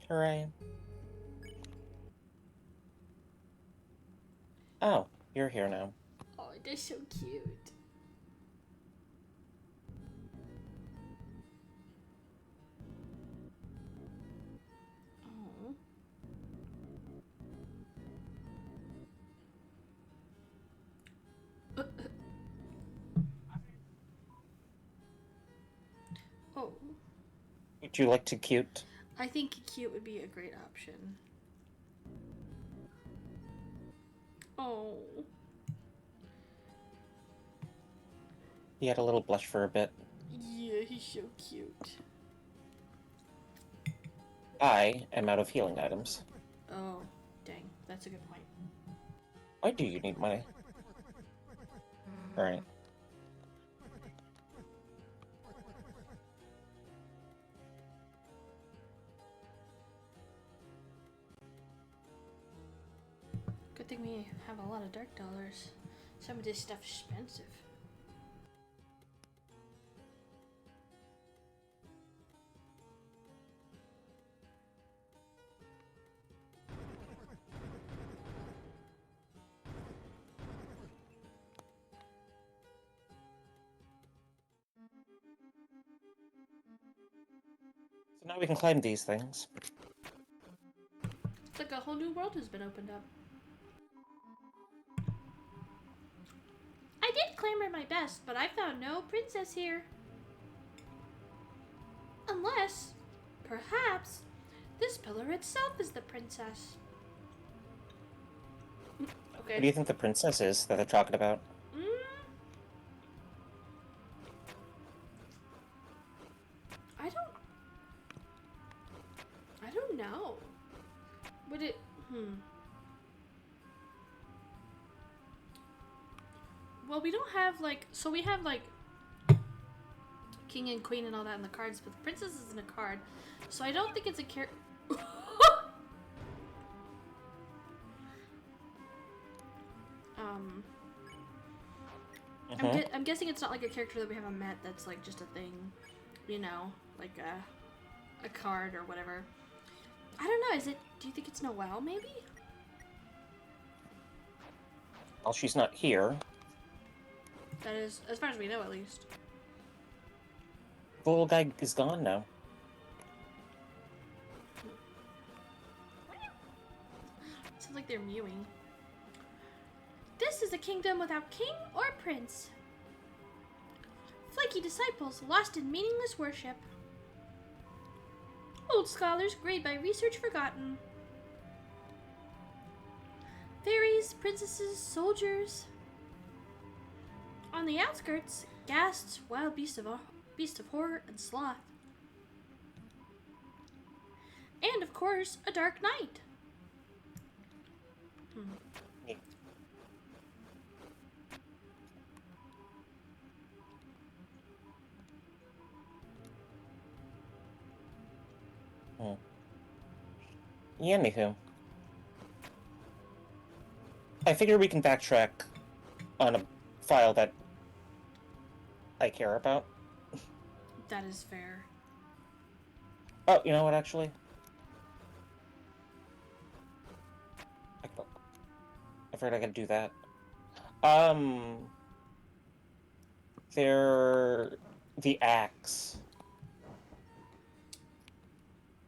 Hooray. Oh, you're here now. Oh, they're so cute. Oh. Oh. Would you like to cute? I think cute would be a great option. Oh. He had a little blush for a bit. Yeah, he's so cute. I am out of healing items. Oh, dang. That's a good point. Why do you need money? Alright. Good thing we have a lot of dark dollars. Some of this stuff's expensive. So now we can climb these things. It's like a whole new world has been opened up. I did clamor my best, but I found no princess here. Unless, perhaps, this pillar itself is the princess. Who Okay. do you think the princess is that they're talking about? Mm, I don't. I don't know. Would it? Well, we don't have like. So we have like king and queen and all that in the cards, but the princess isn't a card, so I don't think it's a character. um, Mm-hmm. I'm guessing it's not like a character that we haven't met. That's like just a thing, you know, like a card or whatever. I don't know. Is it? Do you think it's Noelle? Maybe. Well, she's not here. That is, as far as we know, at least. The little guy is gone now. Sounds like they're mewing. This is a kingdom without king or prince. Flaky disciples lost in meaningless worship. Old scholars grayed by research forgotten. Fairies, princesses, soldiers. On the outskirts, ghasts, wild beasts of horror and sloth. And of course, a dark night. Neat. Hmm. Yeah, anywho. I figure we can backtrack on a file that I care about. That is fair. Oh, you know what, actually? I figured I gotta do that. Um, they're the axe.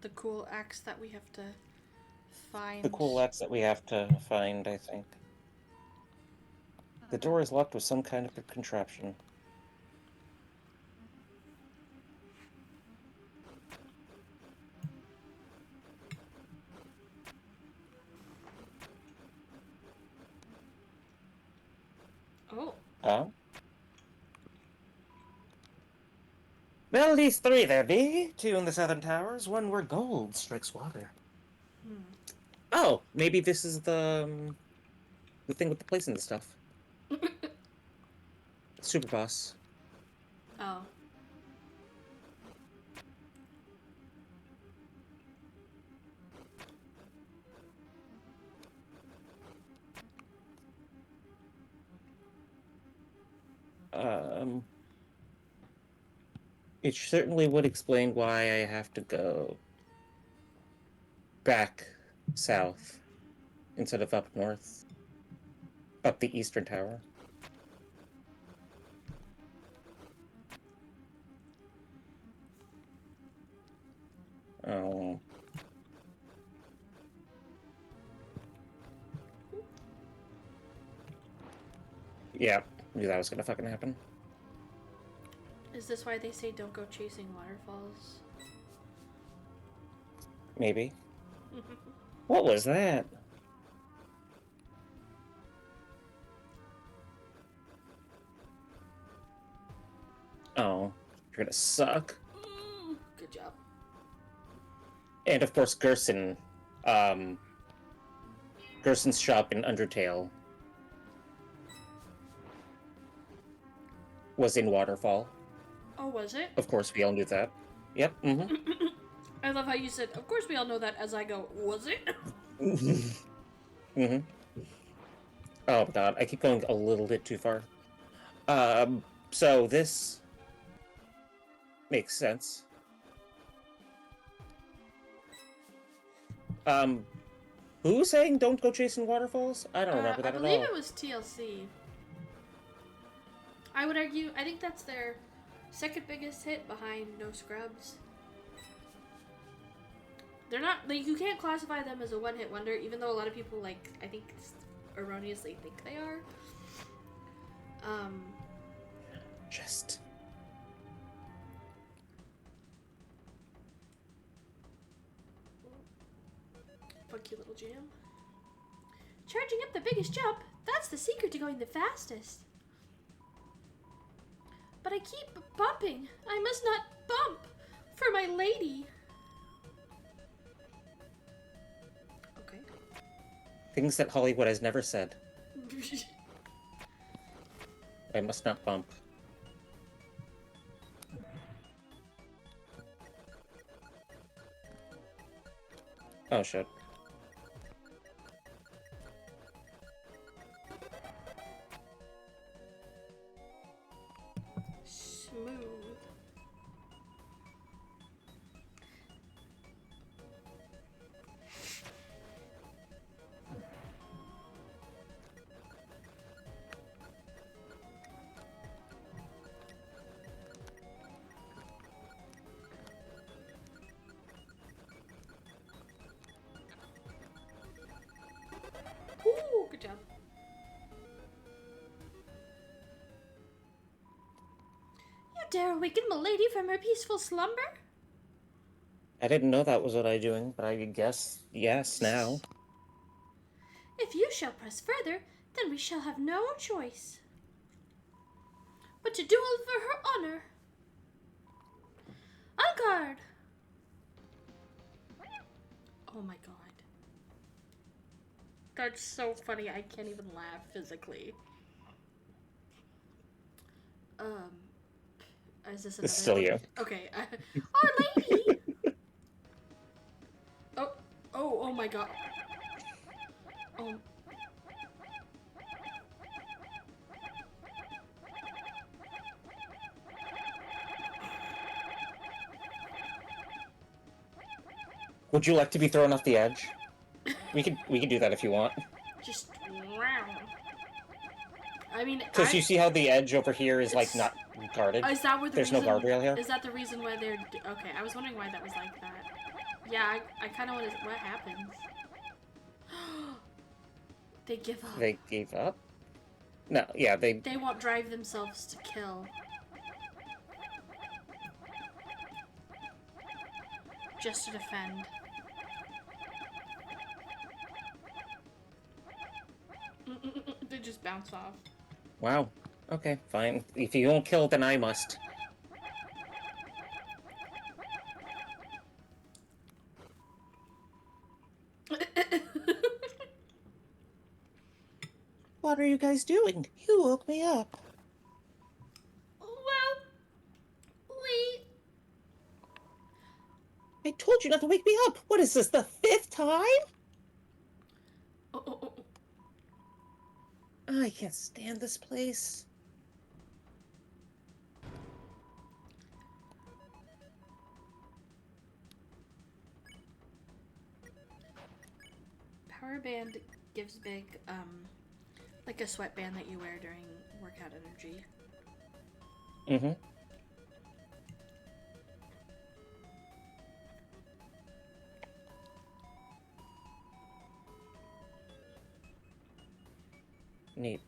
The cool axe that we have to The find. cool axe that we have to find, I think. The door is locked with some kind of contraption. Oh, Oh? Well, these three there be. Two in the southern towers, one where gold strikes water. Oh, maybe this is the thing with the place and the stuff. Super boss. oh. Um, it certainly would explain why I have to go. back south instead of up north. Up the eastern tower. Oh. Yeah, knew that was gonna fucking happen. Is this why they say don't go chasing waterfalls? Maybe. What was that? Oh, you're gonna suck. Good job. And of course, Gerson's shop in Undertale was in Waterfall. Oh, was it? Of course, we all knew that. Yep. Mm-hmm. I love how you said, of course we all know that, as I go, was it? Mm-hmm. Oh god, I keep going a little bit too far. So this makes sense. Who was saying don't go chasing waterfalls? I don't remember that I at believe all. it was TLC. I would argue, I think that's their second biggest hit behind No Scrubs. They're not, like, you can't classify them as a one-hit wonder, even though a lot of people, like, I think erroneously think they are. Just... Funky little jam. Charging up the biggest jump, that's the secret to going the fastest. But I keep bumping. I must not bump for my lady. Okay. Things that Hollywood has never said. I must not bump. Oh shit. Smooth. Ooh, good job. You dare awaken milady from her peaceful slumber? I didn't know that was what I was doing, but I guess yes now. If you shall press further, then we shall have no choice but to duel for her honor. On guard! Oh my god. That's so funny, I can't even laugh physically. Is this another It's still one? you. Okay, Our Lady! Oh my god. Oh. Would you like to be thrown off the edge? We can do that if you want. Just round. I mean, Because you see how the edge over here is like It's- not guarded? Is that where the There's reason? no guardrail here. Is that the reason why they're? Okay, I was wondering why that was like that. Yeah, I kind of want to. What happens? They give up. They gave up? No, yeah, They won't drive themselves to kill. Just to defend. They just bounce off. Wow. Okay, fine. If you won't kill, then I must. What are you guys doing? You woke me up. Well, we... I told you not to wake me up. What is this, the 5th time? Oh. I can't stand this place. power band gives big, like a sweatband that you wear during workout energy. Mm-hmm. Neat.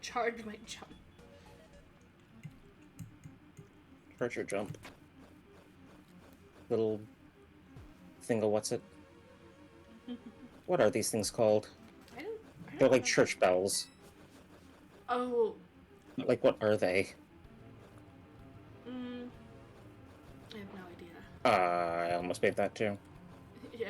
Charge my jump. Charge your jump. Little thingo, what's it? What are these things called? I don't They're like know. church bells. Oh. Like, what are they? I have no idea. I almost made that too. Yeah.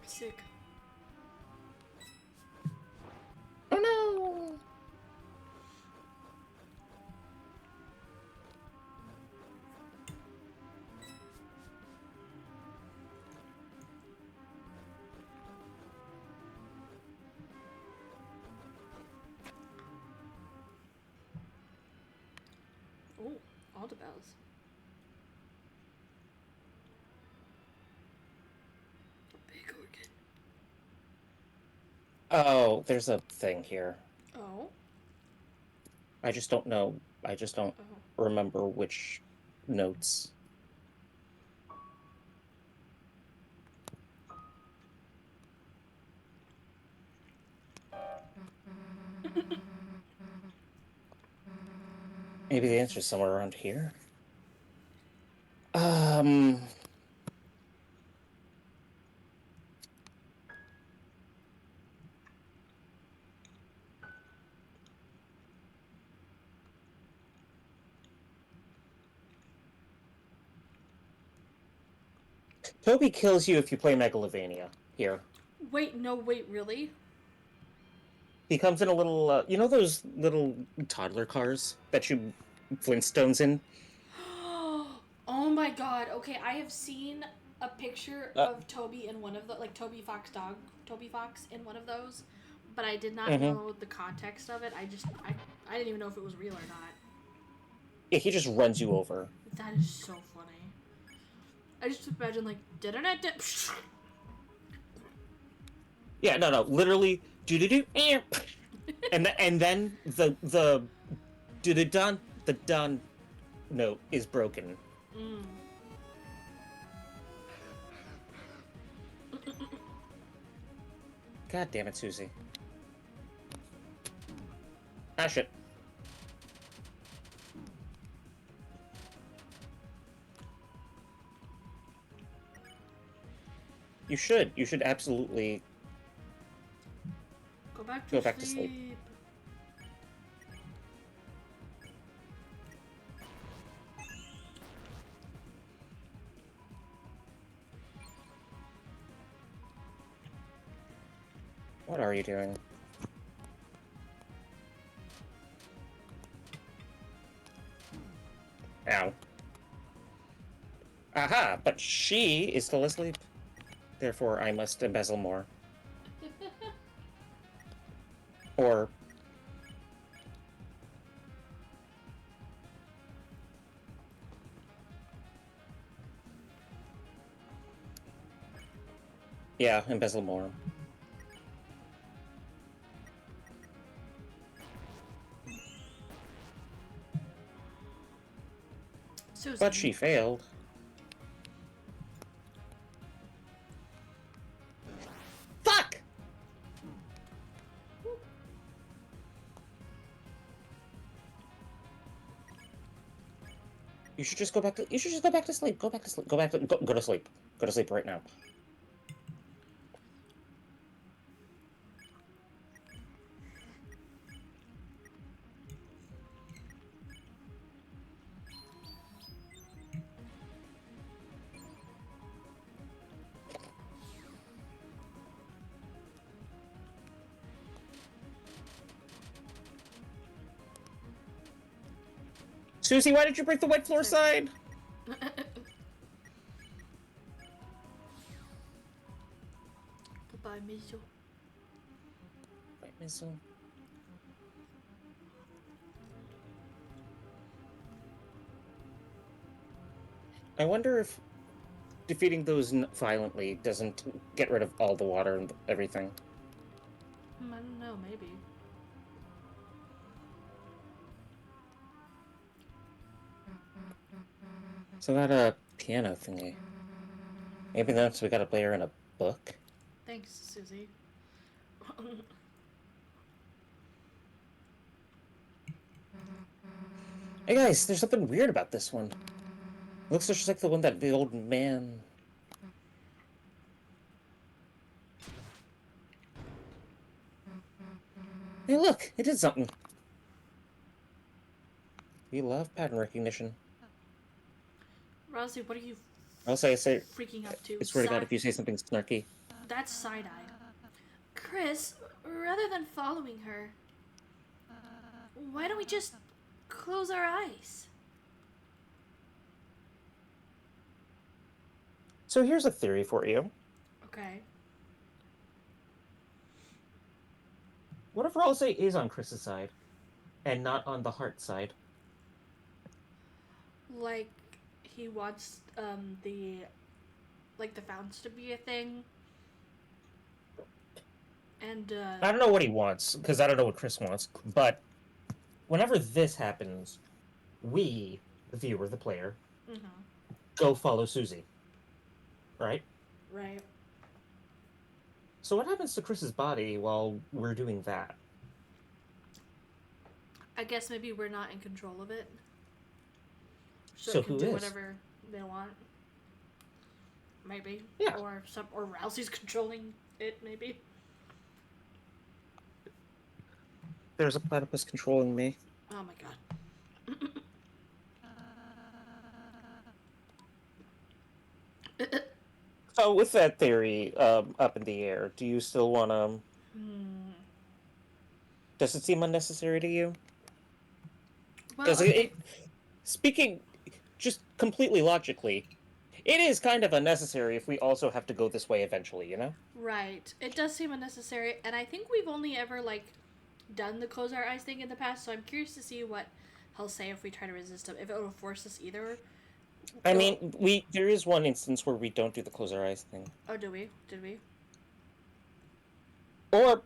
Sick. Oh no! Oh, all the bells. A big organ. Oh, there's a thing here. Oh. I just don't know. I just don't remember which notes. Maybe the answer's somewhere around here. Um. Toby kills you if you play Megalovania. Here. Wait, no, wait, really? He comes in a little, you know those little toddler cars that you Flintstones in? Oh my god. Okay, I have seen a picture of Toby in one of the, like Toby Fox in one of those, but I did not know the context of it. I didn't even know if it was real or not. Yeah, he just runs you over. That is so funny. I just imagine like Yeah, no, literally do do do, and then the do the done note is broken. God damn it, Susie. Ah, shit. You should. You should absolutely Go back to sleep. What are you doing? Ow. Aha! But she is still asleep. Therefore, I must embezzle more. Or... yeah, embezzle more. Susan. But she failed. Fuck! You should just go back to. You should just go back to sleep. Go back to sleep. Go back to. Go to sleep. Go to sleep right now. Susie, why did you break the wet floor sign? Goodbye, Miso. Wait, Miso. I wonder if defeating those violently doesn't get rid of all the water and everything. I don't know, maybe. So that piano thingy. Maybe that's we gotta play her in a book. Thanks, Susie. Hey guys, there's something weird about this one. Looks just like the one that the old man. Hey, look! It did something. We love pattern recognition. Rosie, what are you I'll say, freaking up to? I swear to God, if you say something snarky. That's side-eye. Chris, rather than following her, why don't we just close our eyes? So here's a theory for you. Okay. What if Ralsei is on Chris's side, and not on the heart side? Like, he wants the founts to be a thing. And I don't know what he wants, because I don't know what Chris wants, but whenever this happens, we, the viewer, the player, go follow Susie. Right? Right. So what happens to Chris's body while we're doing that? I guess maybe we're not in control of it. So it can who do is? whatever they want. Maybe. Yeah. Or Rousey's controlling it, maybe. There's a platypus controlling me. Oh my god. So with that theory up in the air, do you still want to... Does it seem unnecessary to you? Because Well, speaking just completely logically, it is kind of unnecessary if we also have to go this way eventually, you know? right. It does seem unnecessary, and I think we've only ever, done the close our eyes thing in the past, so I'm curious to see what he'll say if we try to resist him. If it will force us either. I mean, there is one instance where we don't do the close our eyes thing. Oh, do we? Did we? Or,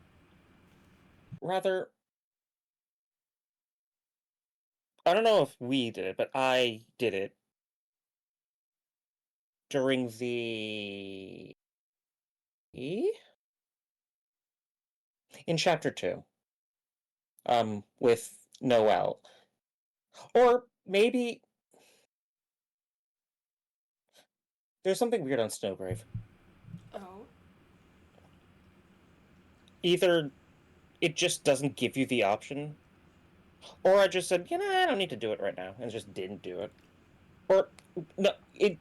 rather, I don't know if we did it, but I did it during the... In Chapter 2. With Noelle. Or maybe... There's something weird on Snowgrave. Oh. Either it just doesn't give you the option, or I just said, I don't need to do it right now, and just didn't do it. Or, no, it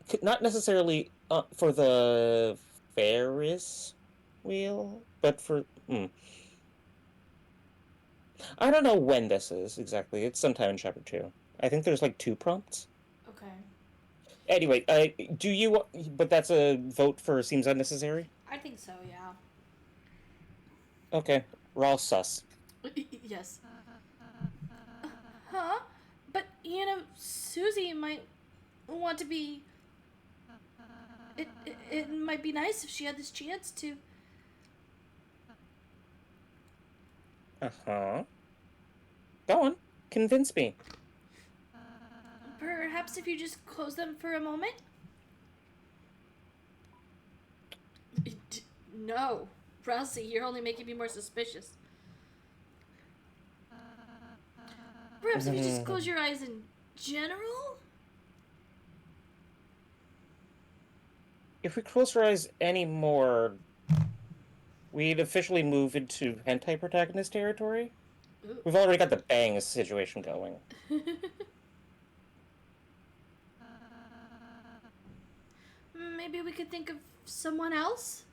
could not necessarily for the Ferris wheel, but for... I don't know when this is, exactly. It's sometime in Chapter 2. I think there's, 2 prompts. Okay. Anyway, do you... But that's a vote for seems unnecessary? I think so, yeah. Okay, we're all sus. Yes. Huh? But, Susie might want to be... It might be nice if she had this chance to... Uh-huh. Go on. Convince me. Perhaps if you just close them for a moment? No. Rousey, you're only making me more suspicious. Perhaps if you just close your eyes in general? If we close our eyes anymore, we'd officially move into hentai protagonist territory. Ooh. We've already got the bang situation going. Maybe we could think of someone else?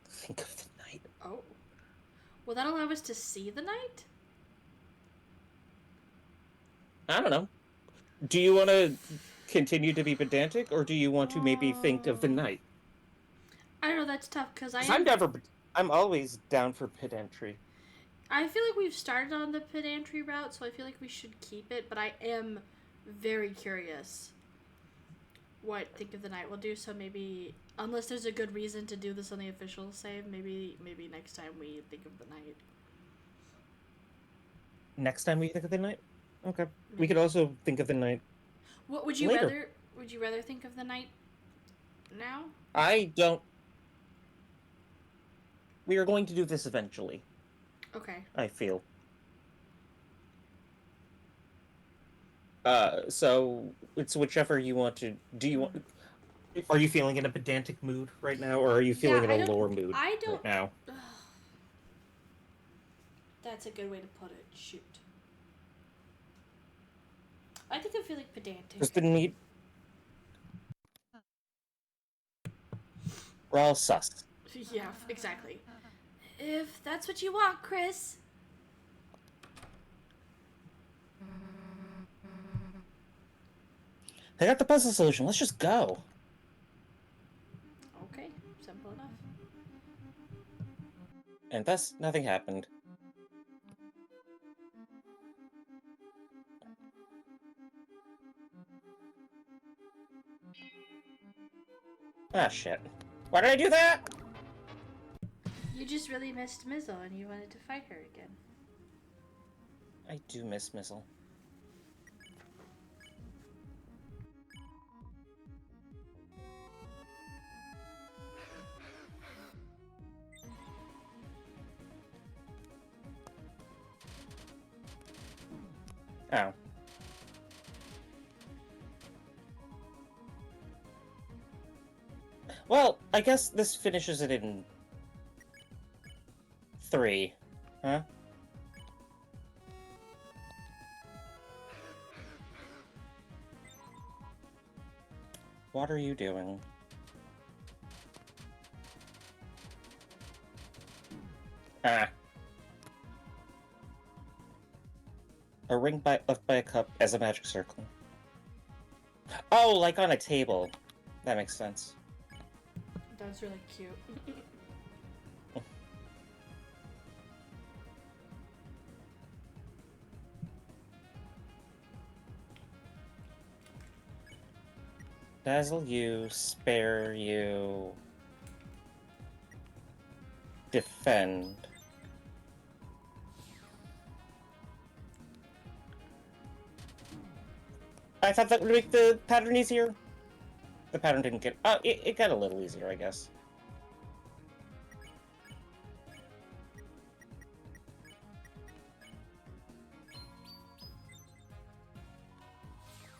Think of the night. Oh. Will that allow us to see the night? I don't know. Do you want to continue to be pedantic, or do you want to maybe think of the night? I don't know. That's tough because I Because I'm am. never, I'm always down for pedantry. I feel like we've started on the pedantry route, so I feel like we should keep it. But I am very curious what Think of the Night will do. So maybe, unless there's a good reason to do this on the official save, maybe next time we Think of the Night. Next time we think of the night? Okay. We Maybe. could also think of the night What would you later. rather? Would you rather think of the night now? I don't. We are going to do this eventually, Okay. I feel. So it's whichever you want to. Do you want. Are you feeling in a pedantic mood right now, or are you Yeah, feeling in a I don't. lore mood I don't. right now? Ugh, that's a good way to put it. Shoot. I think I'm feeling Because pedantic. the need. We're all sus. Yeah, exactly. If that's what you want, Chris. I got the puzzle solution. Let's just go. Okay, simple enough. And thus, nothing happened. Ah, shit. Why did I do that? You just really missed Mizzle and you wanted to fight her again. I do miss Missile. Ow. Well, I guess this finishes it in 3. Huh? What are you doing? Ah. A ring left by a cup as a magic circle. Oh, like on a table. That makes sense. That's really cute. Dazzle you, spare you, defend. I thought that would make the pattern easier. The pattern didn't get... it got a little easier, I guess.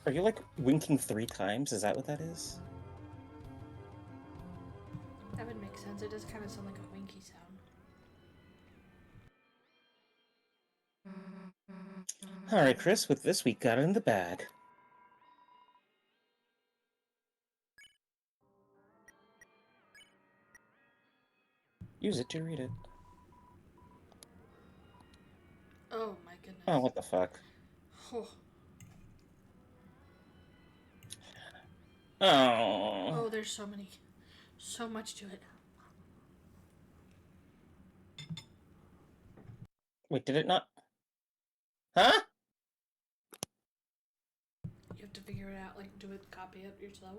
Are you, like, winking 3 times? Is that what that is? That would make sense. It does kind of sound like a winky sound. Alright, Chris, with this, we got it in the bag. Use it to read it. Oh my goodness. Oh, what the fuck. Oh. Oh. Oh, there's so many. So much to it. Wait, did it not? Huh? You have to figure it out, like do it, copy it yourself.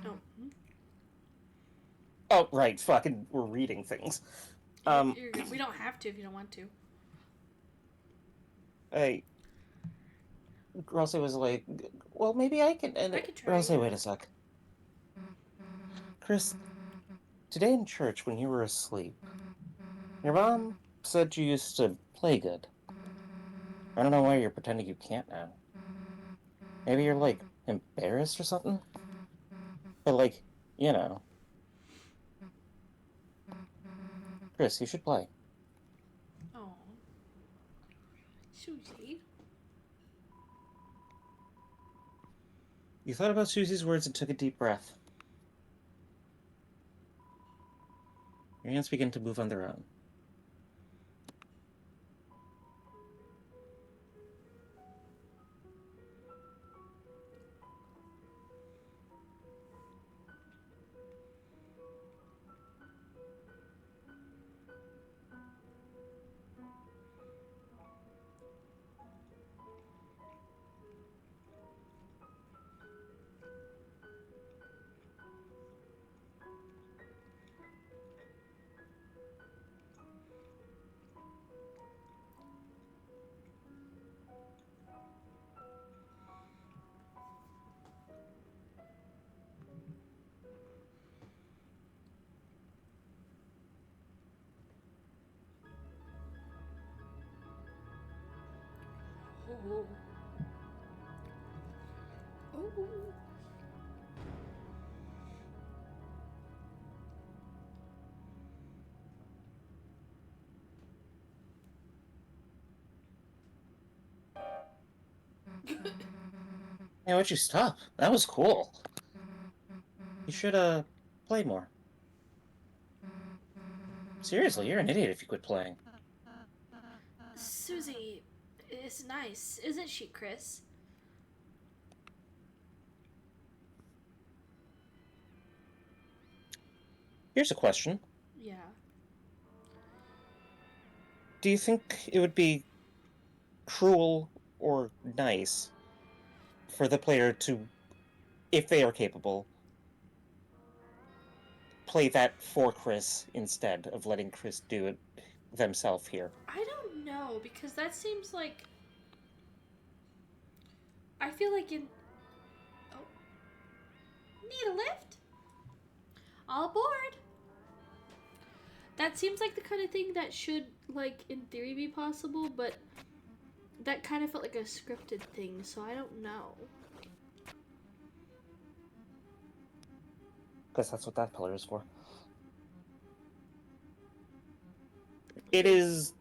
No. Oh, right, fucking, we're reading things. You're good. We don't have to if you don't want to. I... Rosé was like, well, maybe I can... And I could try, Rosé, yeah. wait a sec. Chris, today in church when you were asleep, your mom said you used to play good. I don't know why you're pretending you can't now. Maybe you're, like, embarrassed or something? But, like, you know. Chris, you should play. Oh. Susie. You thought about Susie's words and took a deep breath. Your hands begin to move on their own. Oh. Oh. Hey, why'd you stop? That was cool. You should, play more. Seriously, you're an idiot if you quit playing. Susie is nice, isn't she, Chris? Here's a question. Yeah. Do you think it would be cruel or nice for the player to, if they are capable, play that for Chris instead of letting Chris do it themselves here? I don't know, because that seems like. I feel like in. Oh. Need a lift? All aboard! That seems like the kind of thing that should, like, in theory be possible, but that kind of felt like a scripted thing, so I don't know. Because that's what that pillar is for. It is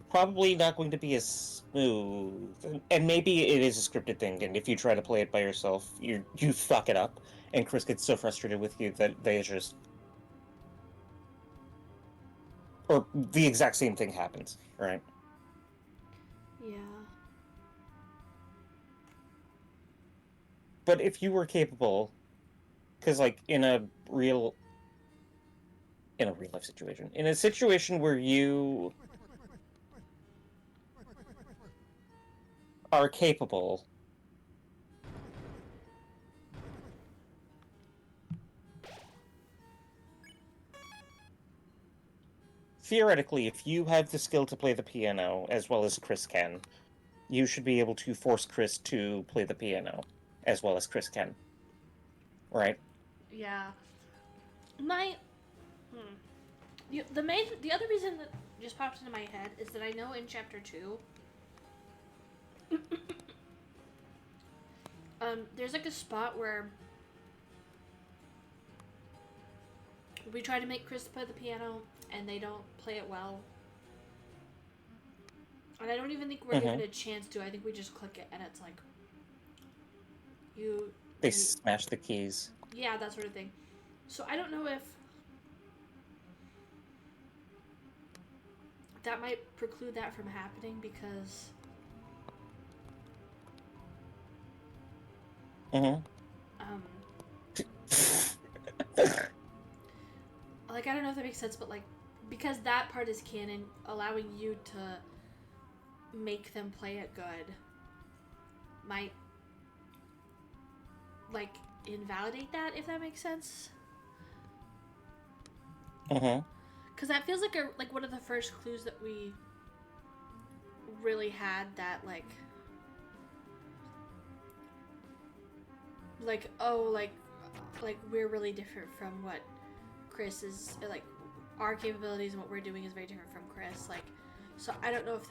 probably not going to be as smooth, and maybe it is a scripted thing, and if you try to play it by yourself, you fuck it up, and Chris gets so frustrated with you that they just... Or the exact same thing happens, right? Yeah. But if you were capable, because, like, in a real life situation, in a situation where you are capable, theoretically, if you have the skill to play the piano as well as Chris can, you should be able to force Chris to play the piano as well as Chris can. Right? Yeah. My. Hmm. The other reason that just popped into my head is that I know in chapter 2, there's like a spot where we try to make Chris play the piano and they don't play it well. And I don't even think we're given a chance to. I think we just click it and it's like They you smash the keys. yeah, that sort of thing. So I don't know if that might preclude that from happening because Mm-hmm. like I don't know if that makes sense, but like because that part is canon, allowing you to make them play it good might like invalidate that, if that makes sense. Mm-hmm. Because that feels like one of the first clues that we really had that like oh like we're really different from what Chris is like. Our capabilities and what we're doing is very different from Chris. Like, so I don't know if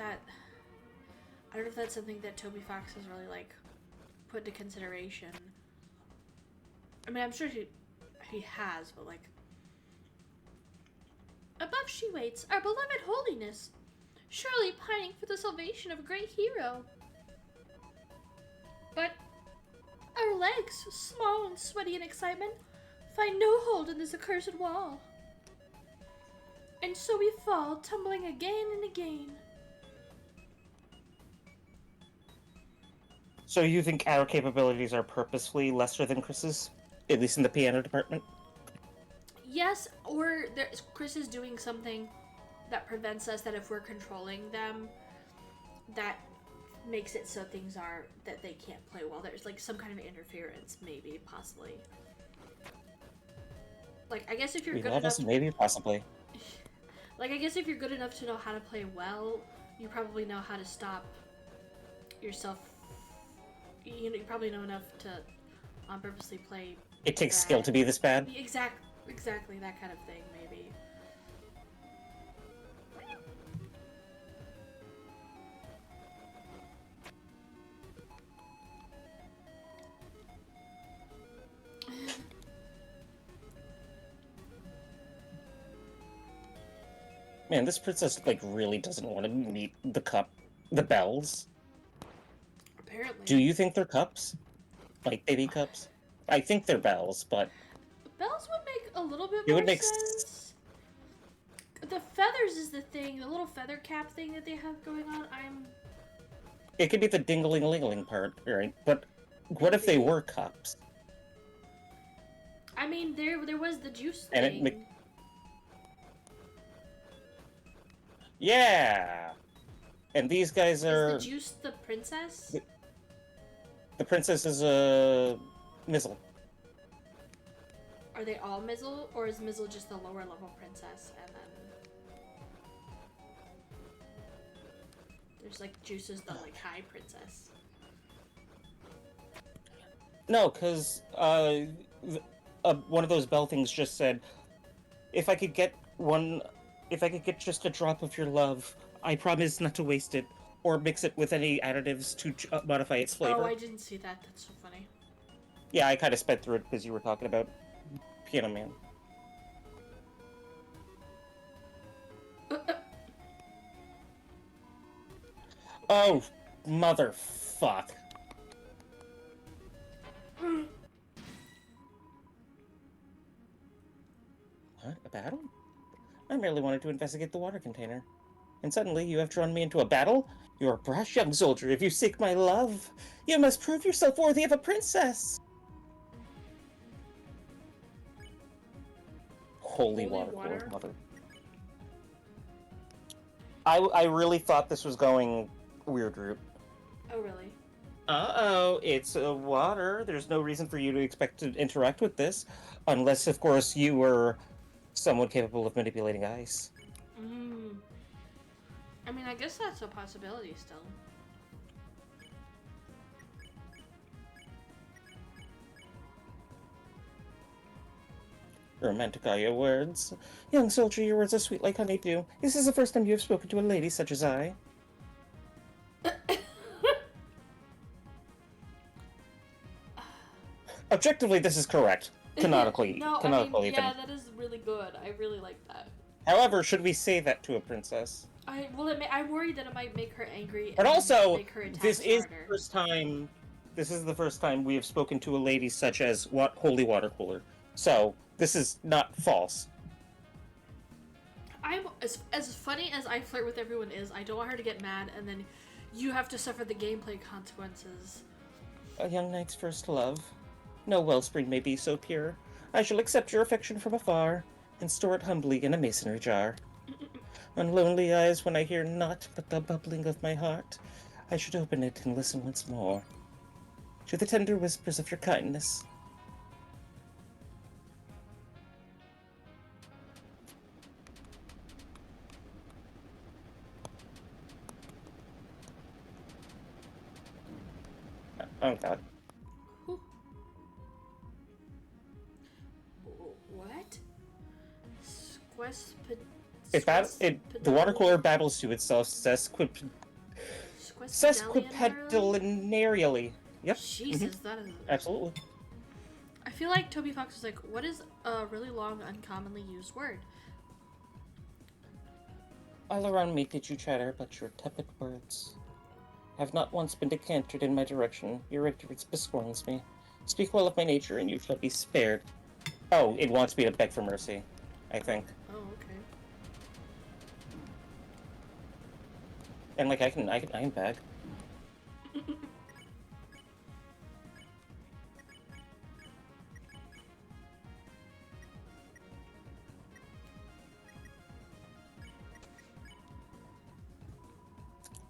that's something that Toby Fox has really like put into consideration. I mean, I'm sure he has, but like, above she waits, our beloved holiness, surely pining for the salvation of a great hero. But our legs, small and sweaty in excitement, find no hold in this accursed wall. And so we fall, tumbling again and again. So you think our capabilities are purposefully lesser than Chris's? At least in the piano department? Yes, or Chris is doing something that prevents us, that if we're controlling them, that makes it so things are that they can't play well. There's like some kind of interference, maybe, possibly. Like, I guess if you're good enough, maybe, possibly. like, I guess if you're good enough to know how to play well, you probably know how to stop yourself. You know, you probably know enough to purposely play. It takes bad. skill to be this bad? Exactly, that kind of thing, maybe. Man, this princess, like, really doesn't want to meet the bells. Apparently. Do you think they're cups? Like baby cups? I think they're bells, but... Bells would make a little bit It more would make sense. The feathers is the thing, the little feather cap thing that they have going on. It could be the ding-a-ling-a-ling part, right? But what if they were cups? I mean, there was the juice And thing. Yeah! And these guys are... Is the juice the princess? The princess is a... Mizzle. Are they all Mizzle, or is Mizzle just the lower level princess, and then there's like juices the like high princess? No, because one of those bell things just said, if I could get just a drop of your love, I promise not to waste it or mix it with any additives to modify its flavor. Oh, I didn't see that. That's so funny. Yeah, I kind of sped through it because you were talking about Piano Man. Oh, motherfuck. What? A battle? I merely wanted to investigate the water container. And suddenly you have drawn me into a battle? You're a brash young soldier. If you seek my love, you must prove yourself worthy of a princess. Holy water. Mother. I really thought this was going weird route. Oh, really? Uh-oh, it's water. There's no reason for you to expect to interact with this. Unless, of course, you were someone capable of manipulating ice. I mean, I guess that's a possibility still. Romantic are your words. Young soldier, your words are sweet like honeydew. This is the first time you have spoken to a lady such as I. Objectively, this is correct. Canonically. No, canonically, I mean, yeah, that is really good. I really like that. However, should we say that to a princess? I'm worried that it might make her angry. But also, make her attack this is harder. the first time. This is the first time we have spoken to a lady such as Holy Water Cooler. So this is not false. I'm as funny as I flirt with everyone is. I don't want her to get mad, and then you have to suffer the gameplay consequences. A young knight's first love. No wellspring may be so pure. I shall accept your affection from afar and store it humbly in a masonry jar. On lonely eyes, when I hear naught but the bubbling of my heart, I should open it and listen once more to the tender whispers of your kindness. Oh god. What? The water cooler battles to itself sesquipedalinearily. Yep. Jesus, that is... Absolutely. I feel like Toby Fox was like, what is a really long, uncommonly used word? All around me did you chatter but your tepid words. Have not once been decanted in my direction. Your ignorance bescorns me. Speak well of my nature and you shall be spared. Oh, it wants me to beg for mercy, I think. Oh, okay. And like I can beg.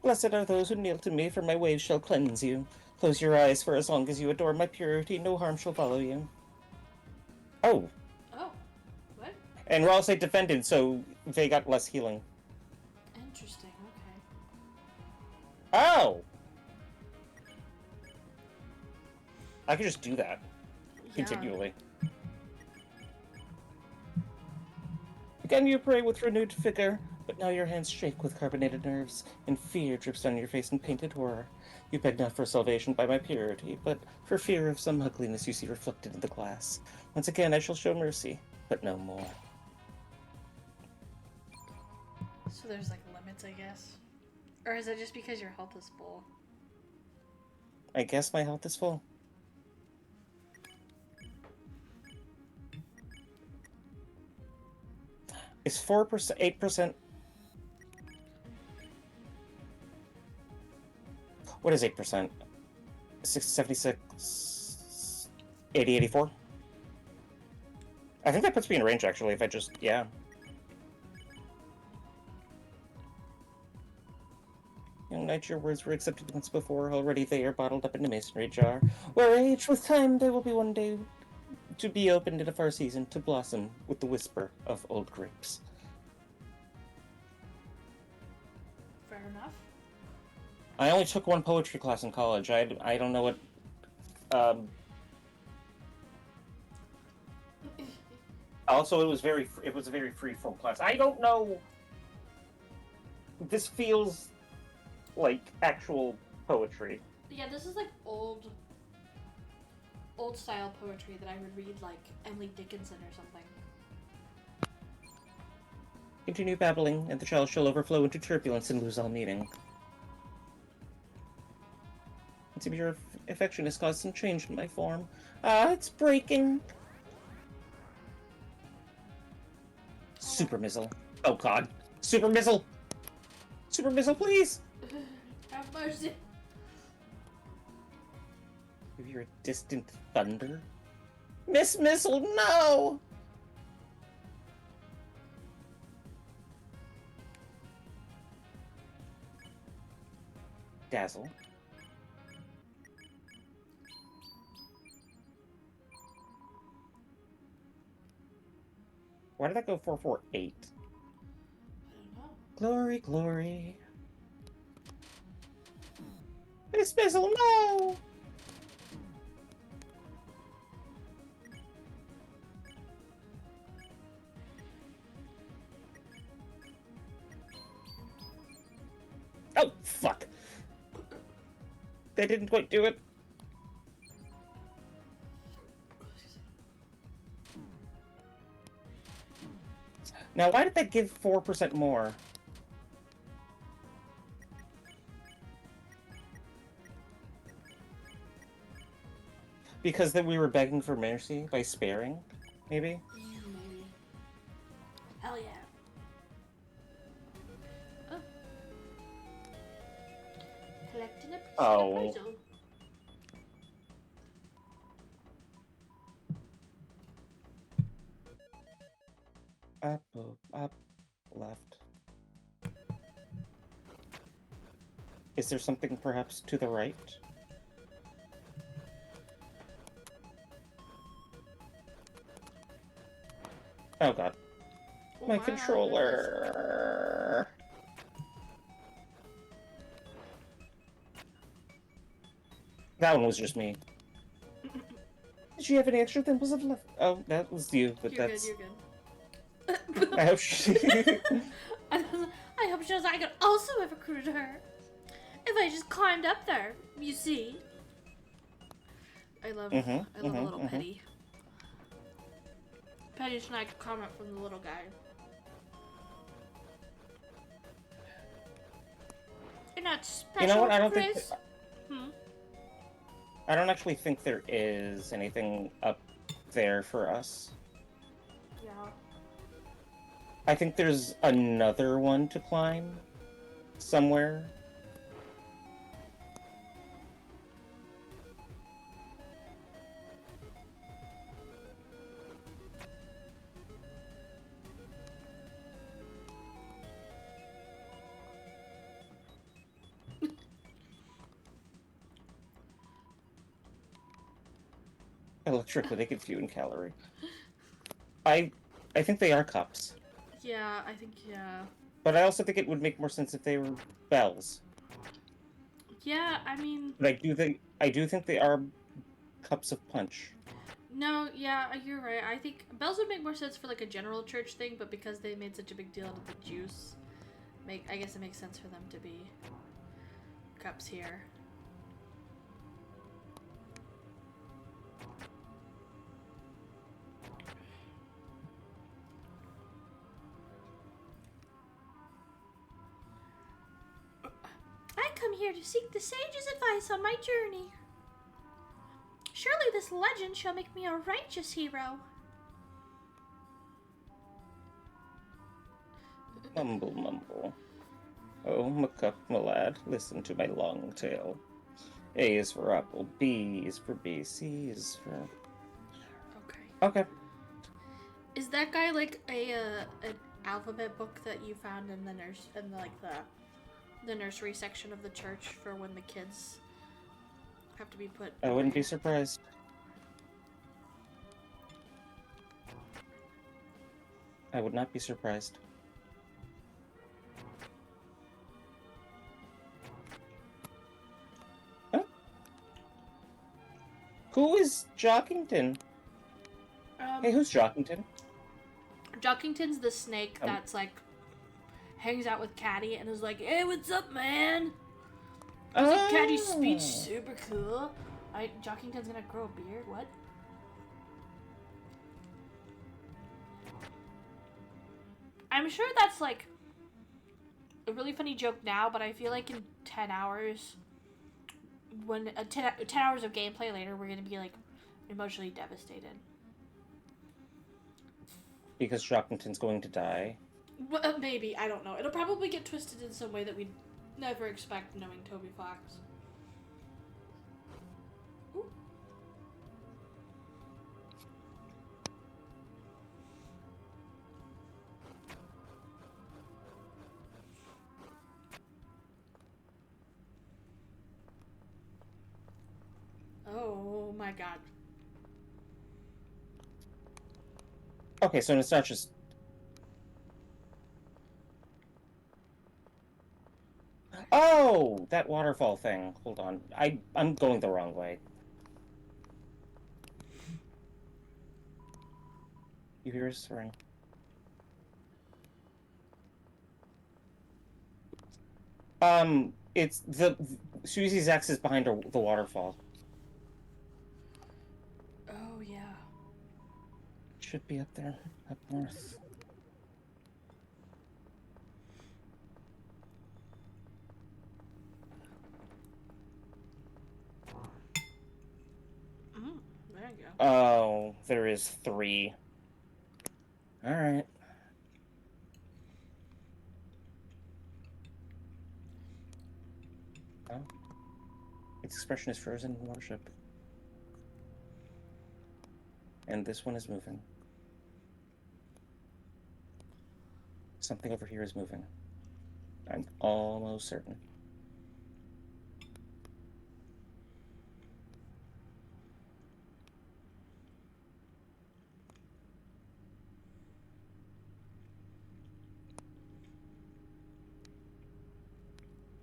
Blessed are those who kneel to me, for my waves shall cleanse you. Close your eyes, for as long as you adore my purity, no harm shall follow you. Oh. Oh. What? And we're also defended, so they got less healing. Interesting, okay. Oh! I could just do that. Continually. Again you pray with renewed vigor, but now your hands shake with carbonated nerves, and fear drips down your face in painted horror. You beg not for salvation by my purity, but for fear of some ugliness you see reflected in the glass. Once again I shall show mercy, but no more. So there's like limits, I guess. Or is it just because your health is full? I guess my health is full. Is 4%, 8%? What is 8%? 76, 80, 84? I think that puts me in range, actually, if I just, yeah. Young knight, your words were accepted once before. Already they are bottled up in a masonry jar, where aged with time they will be one day to be opened in a far season, to blossom with the whisper of old grapes. Fair enough. I only took one poetry class in college. I don't know what... Also, it was a very free-form class. I don't know... This feels like actual poetry. Yeah, this is like old style poetry that I would read, like Emily Dickinson or something. Continue babbling, and the child shall overflow into turbulence and lose all meaning. It seems your affection has caused some change in my form. Ah, it's breaking. Super Mizzle. Oh god. Super Mizzle! Super Mizzle, please! Have mercy. Maybe you're a distant thunder? Miss Missile, no! Dazzle. Why did that go 448? I don't know. Glory, glory. Miss Missile, no! Oh, fuck. They didn't quite do it. Now, why did that give 4% more? Because then we were begging for mercy by sparing, maybe? Maybe. Hell yeah. Oh. Collecting a piece of the puzzle. Up, left. Is there something perhaps to the right? Oh god. Oh My my controller! That one was just me. Did you have an extra dimples of left? Oh, that was you, but You're that's... good, you're good. I hope she... I hope she knows I could also have recruited her. If I just climbed up there, you see. I love a little petty. Petty snack comment from the little guy. You're not special, You know what? I don't Chris. think... I don't actually think there is anything up there for us. Yeah. I think there's another one to climb somewhere. Electric with a confusing calorie. I think they are cups. Yeah, I think, yeah. But I also think it would make more sense if they were bells. Yeah, I mean... But I do think they are cups of punch. No, yeah, you're right. I think bells would make more sense for like a general church thing, but because they made such a big deal out of the juice, I guess it makes sense for them to be cups here. come here to seek the sage's advice on my journey. Surely this legend shall make me a righteous hero. Mumble, mumble. Oh, McCuck, my lad, listen to my long tale. A is for apple, B is for bee, C is for... Okay. Okay. Is that guy like an alphabet book that you found in the the nursery section of the church for when the kids have to be put? I wouldn't be surprised. I would not be surprised. Huh? Who is Jockington? Hey, who's Jockington? Jockington's the snake that's like hangs out with Caddy and is like, "Hey, what's up, man?" It's like Caddy's speech super cool. Jockington's gonna grow a beard. What? I'm sure that's like a really funny joke now, but I feel like in 10 hours, when 10 hours of gameplay later, we're gonna be like emotionally devastated. Because Jockington's going to die. Well, maybe, I don't know. It'll probably get twisted in some way that we'd never expect knowing Toby Fox. Ooh. Oh my god. Okay, so it's not just... Oh! That waterfall thing. Hold on. I'm going the wrong way. You hear us ring? It's the... Susie's ex is behind the waterfall. Oh, yeah. Should be up there, up north. There you go. Oh, there is 3. Alright. Oh. Its expression is frozen in worship. And this one is moving. Something over here is moving. I'm almost certain.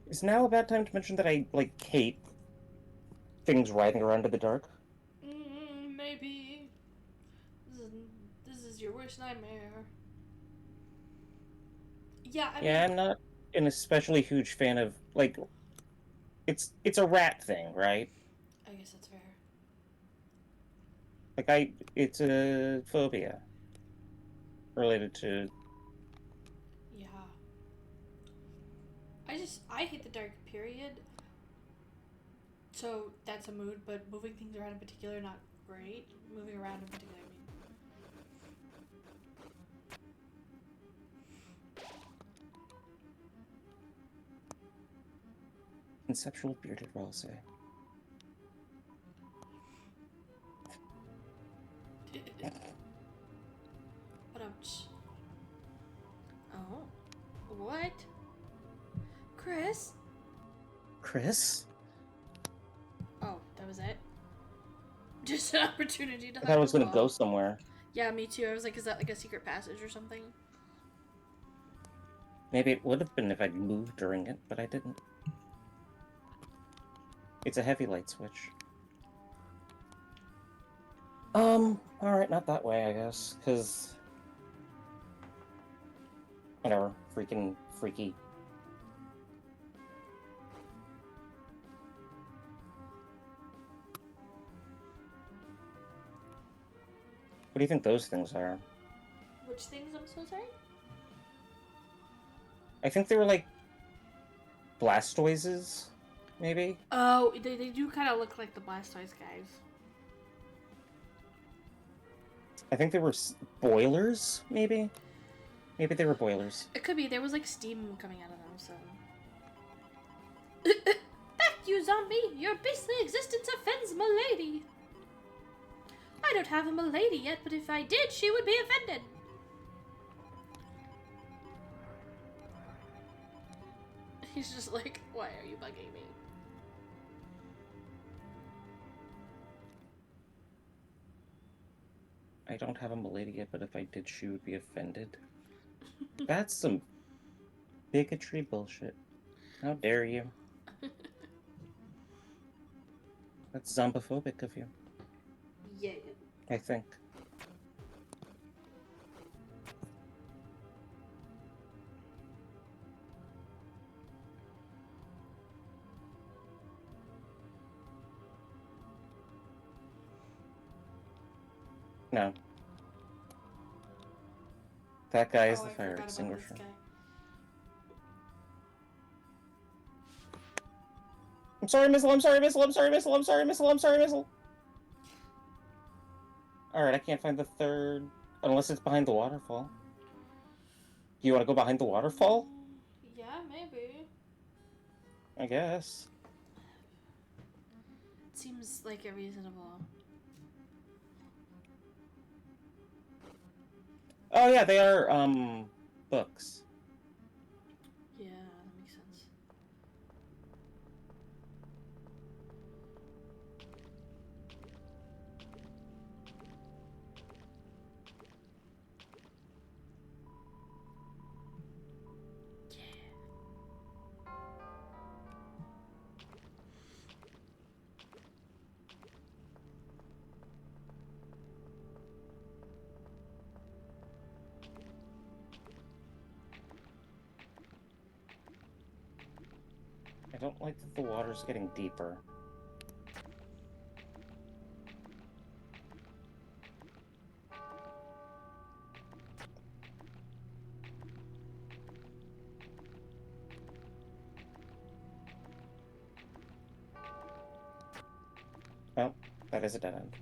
Is now a bad time to mention that I, like, hate things riding around in the dark? Maybe. This is your worst nightmare. Yeah, I mean... I'm not an especially huge fan of, like... It's a rat thing, right? I guess that's fair. Like, it's a phobia. Related to... Yeah. I hate the dark, period. So, that's a mood, but moving things around in particular, not great. Moving around in particular, I mean. Conceptual bearded rose. Oh. What? Chris? Chris? Oh, that was it? Just an opportunity to I thought I was gonna go somewhere. Yeah, me too. I was like, is that like a secret passage or something? Maybe it would have been if I'd moved during it, but I didn't. It's a heavy light switch. Alright, not that way, I guess, because... Whatever. Freaking freaky. What do you think those things are? Which things? I'm so sorry? I think they were like... Blastoises? maybe? Oh, they do kind of look like the Blastoise guys. I think they were boilers, maybe? Maybe they were boilers. It could be. There was like steam coming out of them, so. Back, you zombie! Your beastly existence offends Milady! I don't have a Milady yet, but if I did, she would be offended. He's just like, why are you bugging me? I don't have a Milady yet, but if I did, she would be offended. That's some bigotry bullshit. How dare you? That's zombophobic of you. Yeah. I think. No. That guy is the fire extinguisher. I'm sorry, missile, I'm sorry, missile, I'm sorry, missile, I'm sorry, missile, I'm sorry, missile. Alright, I can't find the third, unless it's behind the waterfall. Do you want to go behind the waterfall? Yeah, maybe. I guess. It seems like a reasonable. Oh yeah, they are, books. Yeah, that makes sense. I don't like that the water's getting deeper. Oh, that is a dead end.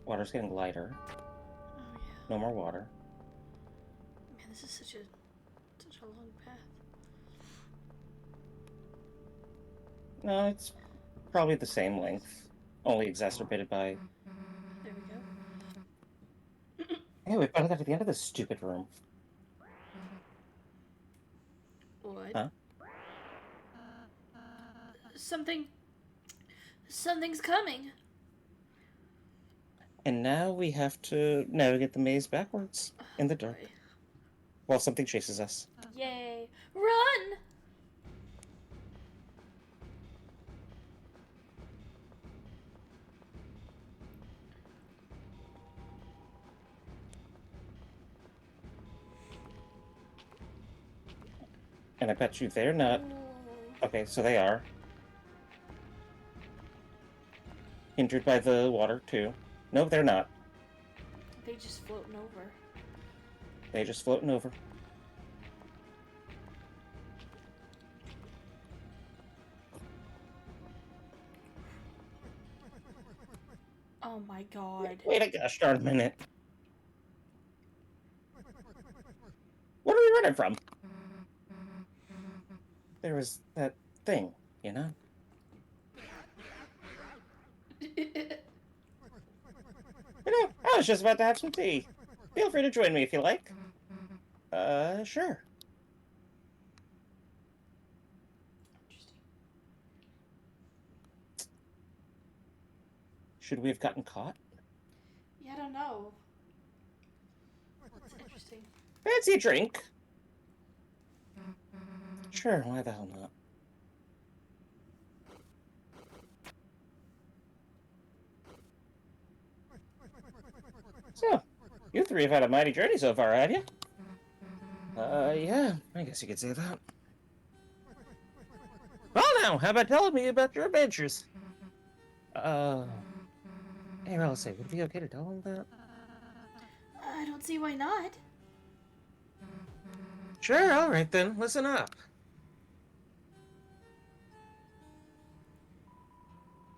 Water's getting lighter. Oh yeah. No more water. Man, this is such a long path. No, it's probably the same length, only exacerbated by... There we go. Hey, we finally got to the end of this stupid room. What? Huh? Something's coming. And now we have to navigate the maze backwards in the dark. Boy. While something chases us. Yay. Run! And I bet you they're not... Okay, so they are. Injured by the water, too. No, they're not. They just floating over. They just floating over. Oh my god. Wait a gosh darn minute. What are we running from? There was that thing, you know? You know, I was just about to have some tea. Feel free to join me if you like. Sure. Should we have gotten caught? Yeah, I don't know. That's interesting. Fancy a drink? Sure, why the hell not? So, you three have had a mighty journey so far, have you? Yeah, I guess you could say that. Well now, how about telling me about your adventures? Hey, Ralsei, would it be okay to tell him that? I don't see why not. Sure, alright then. Listen up.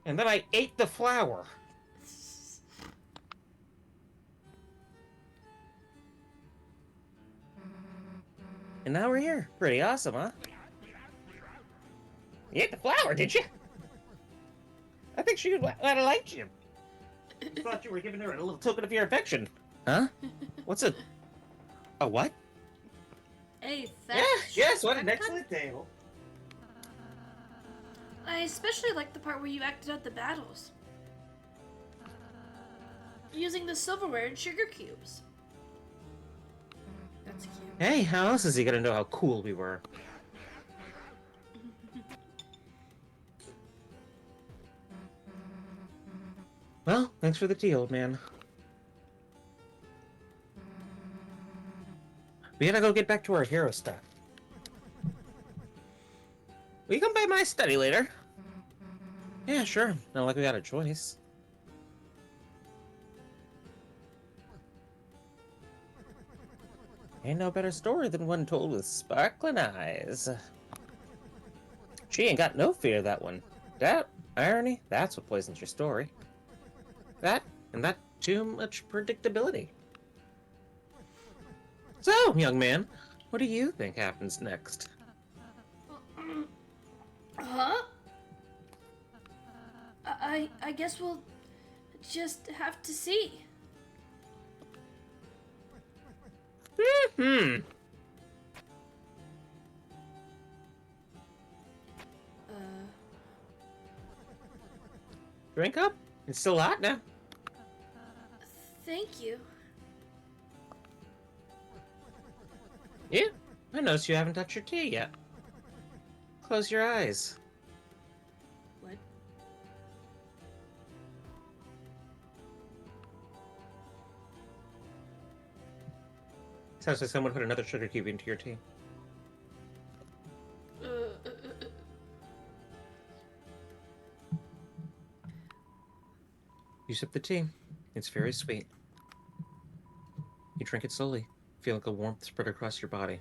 And then I ate the flower. And now we're here. Pretty awesome, huh? You ate the flower, did you? I think she might have liked you. I thought you were giving her a little token of your affection. Huh? What's a what? Hey, Yes, what an excellent tale. I especially like the part where you acted out the battles. Using the silverware and sugar cubes. That's cute. Hey, how else is he gonna know how cool we were? Well, thanks for the tea, old man. We gotta go get back to our hero stuff. Will you come by my study later? Yeah, sure. Not like we got a choice. Ain't no better story than one told with sparkling eyes. She ain't got no fear, that one. Doubt, irony, that's what poisons your story. That, and that too much predictability. So, young man, what do you think happens next? Huh? I guess we'll just have to see. Hmm. Drink up? It's still hot now. Thank you. Yeah, I noticed you haven't touched your tea yet. Close your eyes. What? Sounds like someone put another sugar cube into your tea. You sip the tea. It's very sweet. You drink it slowly, feeling a warmth spread across your body,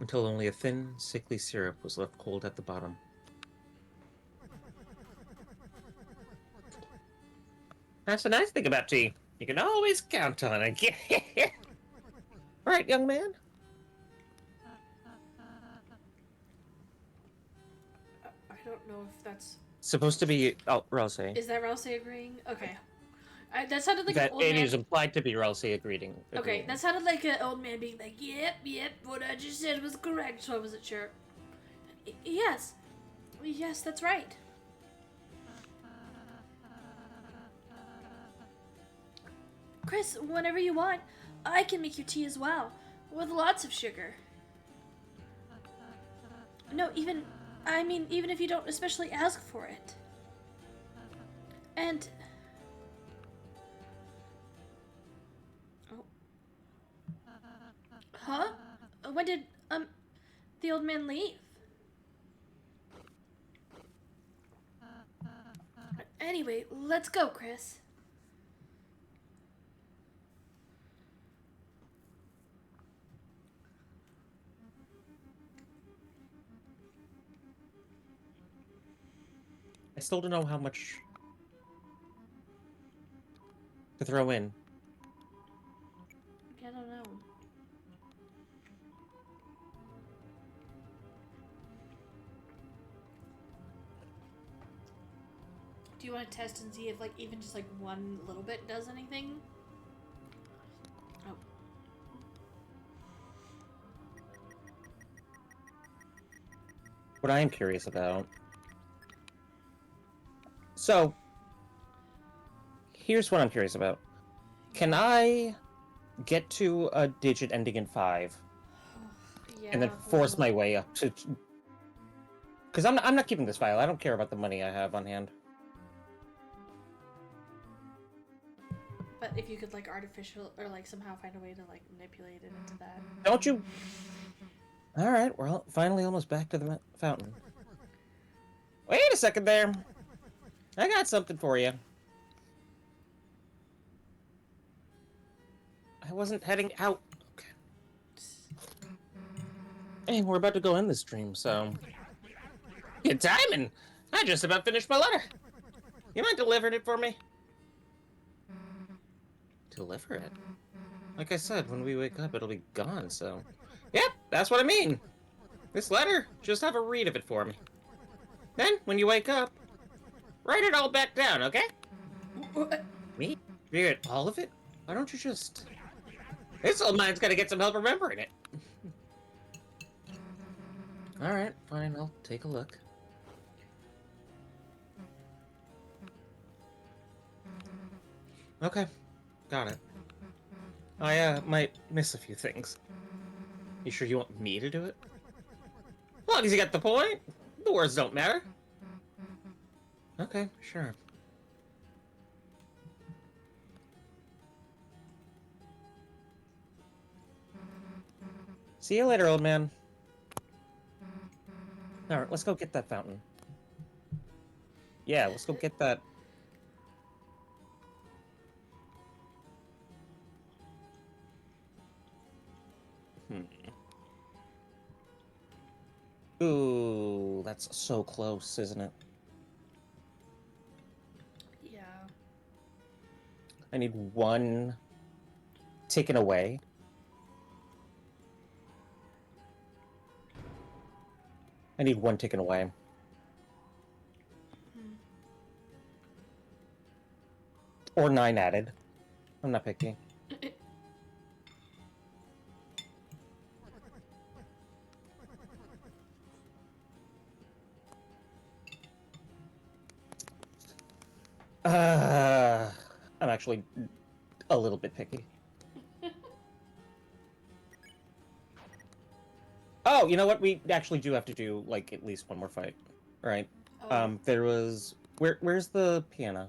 until only a thin, sickly syrup was left cold at the bottom. That's the nice thing about tea. You can always count on it. All right, young man. I don't know if that's Supposed to be... Oh, Ralsei. Is that Ralsei agreeing? Okay. That sounded like that an old it man. is implied to be Ralsei agreeing. Okay, that sounded like an old man being like, yep, what I just said was correct, so I wasn't sure. Yes. Yes, that's right. Chris, whenever you want, I can make you tea as well, with lots of sugar. No, even if you don't especially ask for it. And... Oh. Huh? When did, the old man leave? Anyway, let's go, Chris. I still don't know how much to throw in. I don't know. Do you want to test and see if, like, even just, like, one little bit does anything? Oh. What I am curious about... So, here's what I'm curious about. Can I get to a digit ending in 5? Yeah. And then force my way up to... Because I'm not keeping this file. I don't care about the money I have on hand. But if you could, like, artificial, or, like, somehow find a way to, like, manipulate it into that. Don't you... Alright, we're finally almost back to the fountain. Wait a second there. I got something for you. wasn't heading out. Okay. Hey, we're about to go end this stream, so... Good timing! I just about finished my letter. You mind delivering it for me? Deliver it? Like I said, when we wake up, it'll be gone, so... Yep, that's what I mean! This letter, just have a read of it for me. Then, when you wake up, write it all back down, okay? Me? Read all of it? Why don't you just... This old man's gotta get some help remembering it. Alright, fine, I'll take a look. Okay, got it. I, might miss a few things. You sure you want me to do it? As long as you get the point. The words don't matter. Okay, sure. See you later, old man. Alright, let's go get that fountain. Yeah, let's go get that... Ooh, that's so close, isn't it? Yeah. I need one taken away. I need one taken away. Or 9 added. I'm not picky. I'm actually a little bit picky. Oh, you know what? We actually do have to do, like, at least one more fight. Right. Oh. There was... Where's the piano?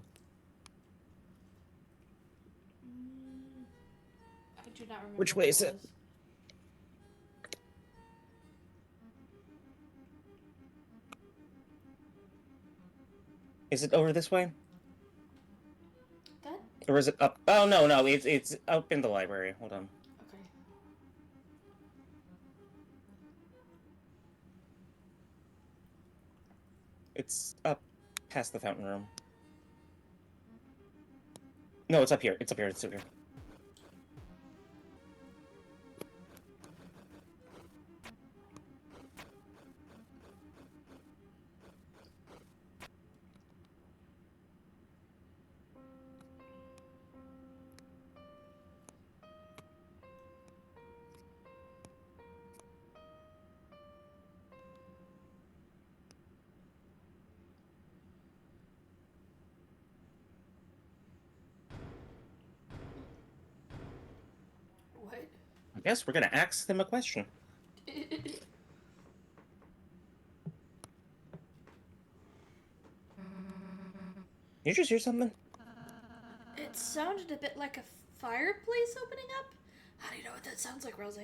I do not remember. Which way is it? Is it over this way? That? Or is it up? Oh, no, it's up in the library. Hold on. Okay. It's up past the fountain room. No, it's up here. It's up here. It's up here. What? I guess we're gonna ask them a question. You just hear something? It sounded a bit like a fireplace opening up. How do you know what that sounds like, Rose?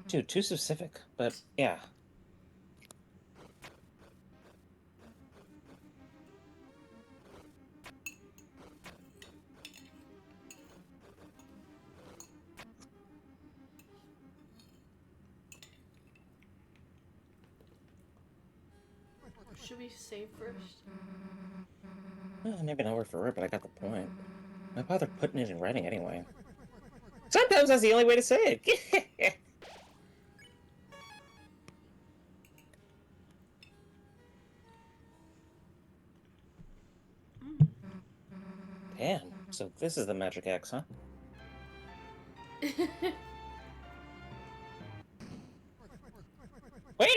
Dude, too specific, but yeah. Should we save first? Well, maybe not word for word, but I got the point. Why bother putting it in writing anyway? Sometimes that's the only way to say it. Damn, so this is the magic axe, huh? Wait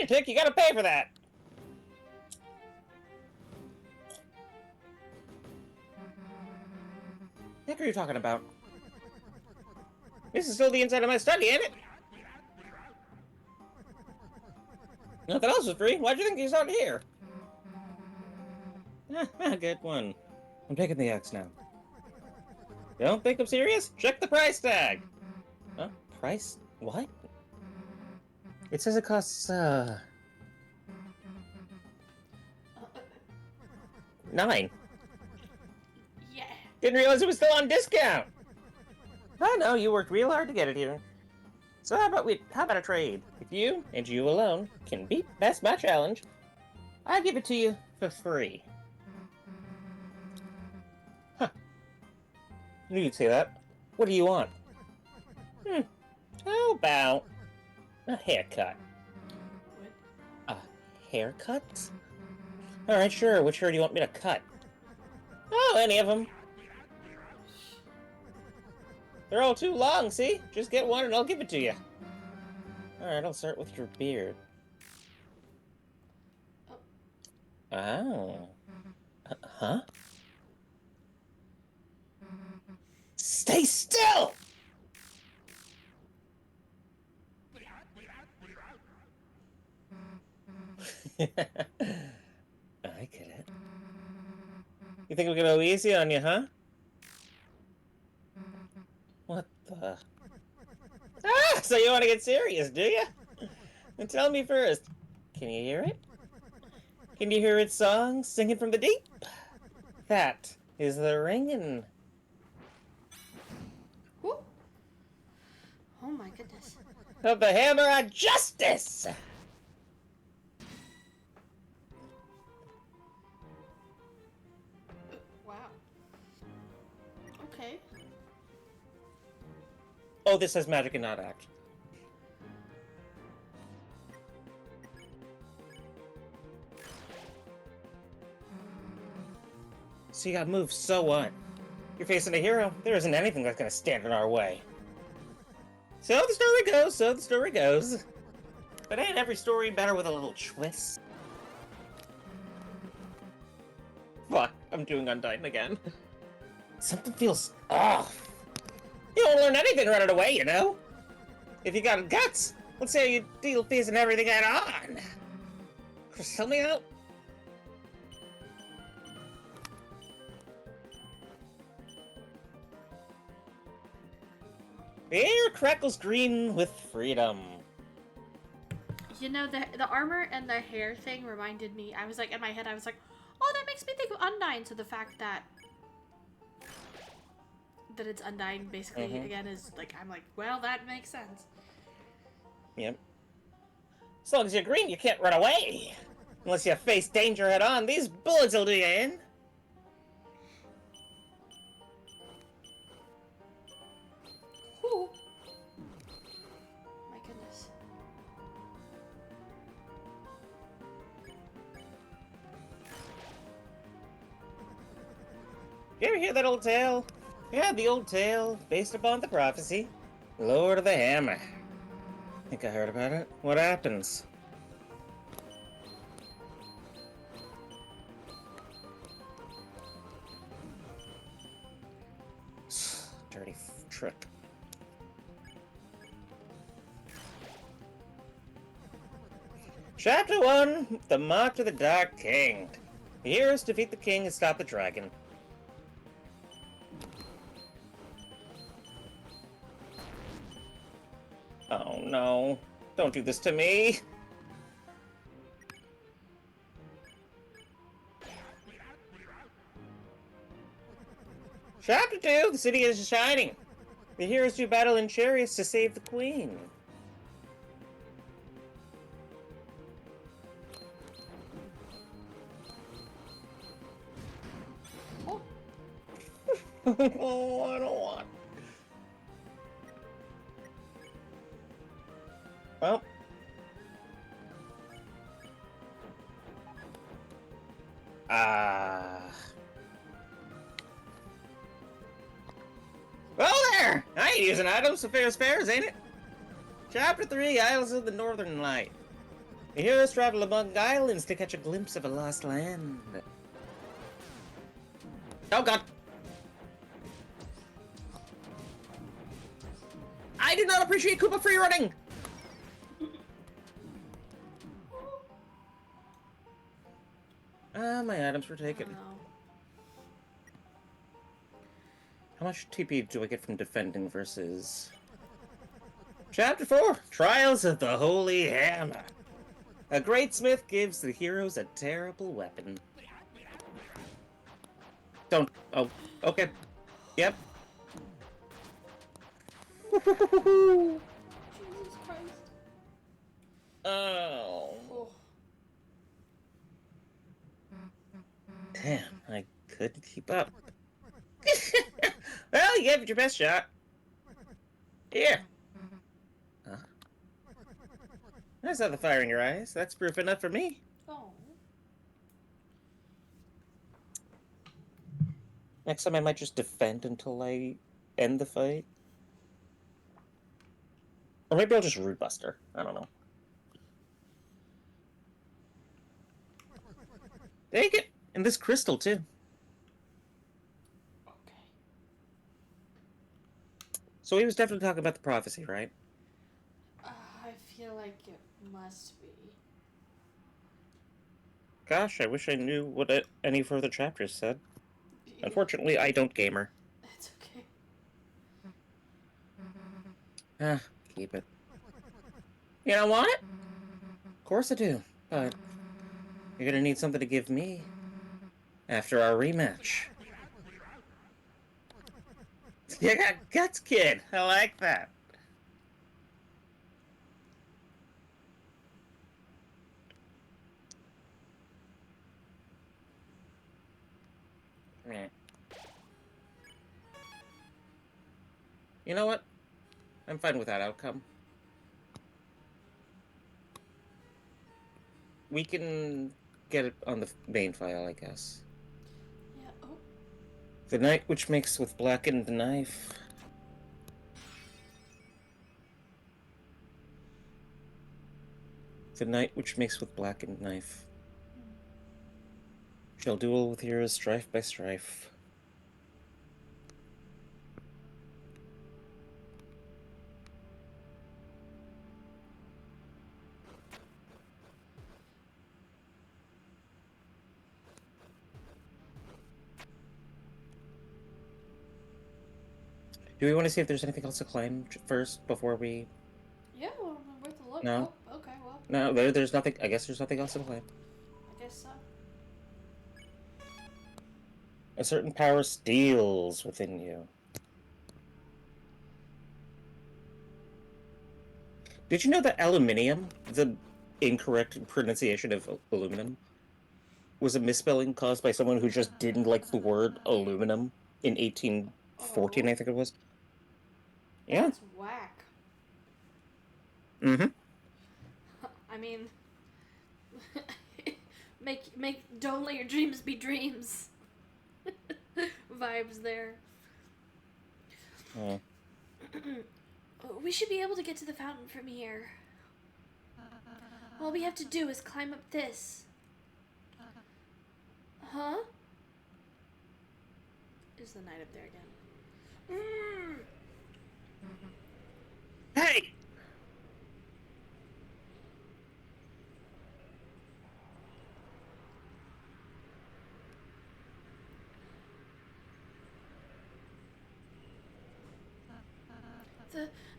a tick, you gotta pay for that! What the heck are you talking about? This is still the inside of my study, ain't it? Nothing else is free. Why'd you think he's out here? Good one. I'm taking the axe now. You don't think I'm serious? Check the price tag! Huh? Price? What? It says it costs, 9. Yeah. Didn't realize it was still on discount! I know you worked real hard to get it here. So how about a trade? If you, and you alone, can beat Best My Challenge, I give it to you for free. Huh. You could say that. What do you want? How about a haircut? What? A haircut? Alright, sure. Which hair do you want me to cut? Oh, any of them. They're all too long, see? Just get one and I'll give it to you. Alright, I'll start with your beard. Oh. Huh? Stay still! I get it. You think we can go easy on you, huh? What the? Ah! So you want to get serious, do you? Then tell me first. Can you hear it? Can you hear its song singing from the deep? That is the ringing. Whoop. Oh my goodness. Of the hammer of justice! Wow. Okay. Oh, this has magic and not action. So you gotta move, so what? You're facing a hero. There isn't anything that's gonna stand in our way. So the story goes, so the story goes. But ain't every story better with a little twist? Fuck, I'm doing Undyne again. Something feels off. You don't learn anything running away, you know? If you got guts, let's say you deal facing everything head on. Just help me out. The air crackles green with freedom. You know, the armor and the hair thing reminded me. I was like, in my head, I was like, oh, that makes me think of Undyne. So the fact that it's Undyne basically again is like, I'm like, well, that makes sense. Yep. As long as you're green, you can't run away. Unless you face danger head on, these bullets will do you in. Ooh. My goodness. You ever hear that old tale? Yeah, the old tale, based upon the prophecy. Lord of the Hammer. Think I heard about it. What happens? Dirty trick. Chapter 1, The March of the Dark King. The heroes defeat the king and stop the dragon. Oh no, don't do this to me. Chapter 2, the city is shining. The heroes do battle in chariots to save the queen. Oh. Oh, I don't want. Well. Well there! I ain't using items, so fair's fair, ain't it? Chapter 3, Isles of the Northern Light. The heroes travel among islands to catch a glimpse of a lost land. Oh god! I do not appreciate Koopa free running! My items were taken. Oh, no. How much TP do I get from defending versus... Chapter 4, Trials of the Holy Hammer. A great smith gives the heroes a terrible weapon. Don't... Oh, okay. Yep. Jesus Christ. Oh. Oh. Damn, I couldn't keep up. Well, you gave it your best shot. Here. Huh? I saw the fire in your eyes. That's proof enough for me. Oh. Next time I might just defend until I end the fight. Or maybe I'll just root buster. I don't know. Take it! And this crystal, too. Okay. So he was definitely talking about the prophecy, right? I feel like it must be. Gosh, I wish I knew what any further chapters said. Yeah. Unfortunately, I don't gamer. It's okay. Ah, keep it. You don't want it? Of course I do. But you're gonna need something to give me after our rematch. You got guts, kid. I like that. Meh. You know what? I'm fine with that outcome. We can get it on the main file, I guess. Yeah. Oh. The night which makes with blackened knife. The night which makes with blackened knife. Shall duel with heroes strife by strife. Do we want to see if there's anything else to climb first before we... Yeah, well, worth a look. No? Oh, okay, well. No, there's nothing... I guess there's nothing else to climb. I guess so. A certain power steals within you. Did you know that aluminium, the incorrect pronunciation of aluminum, was a misspelling caused by someone who just didn't like the word aluminum in 1814, Oh. I think it was? Yeah. That's whack. Mm-hmm. I mean, don't let your dreams be dreams. Vibes there. Oh. We should be able to get to the fountain from here. All we have to do is climb up this. Huh? Is the knight up there again? Hey!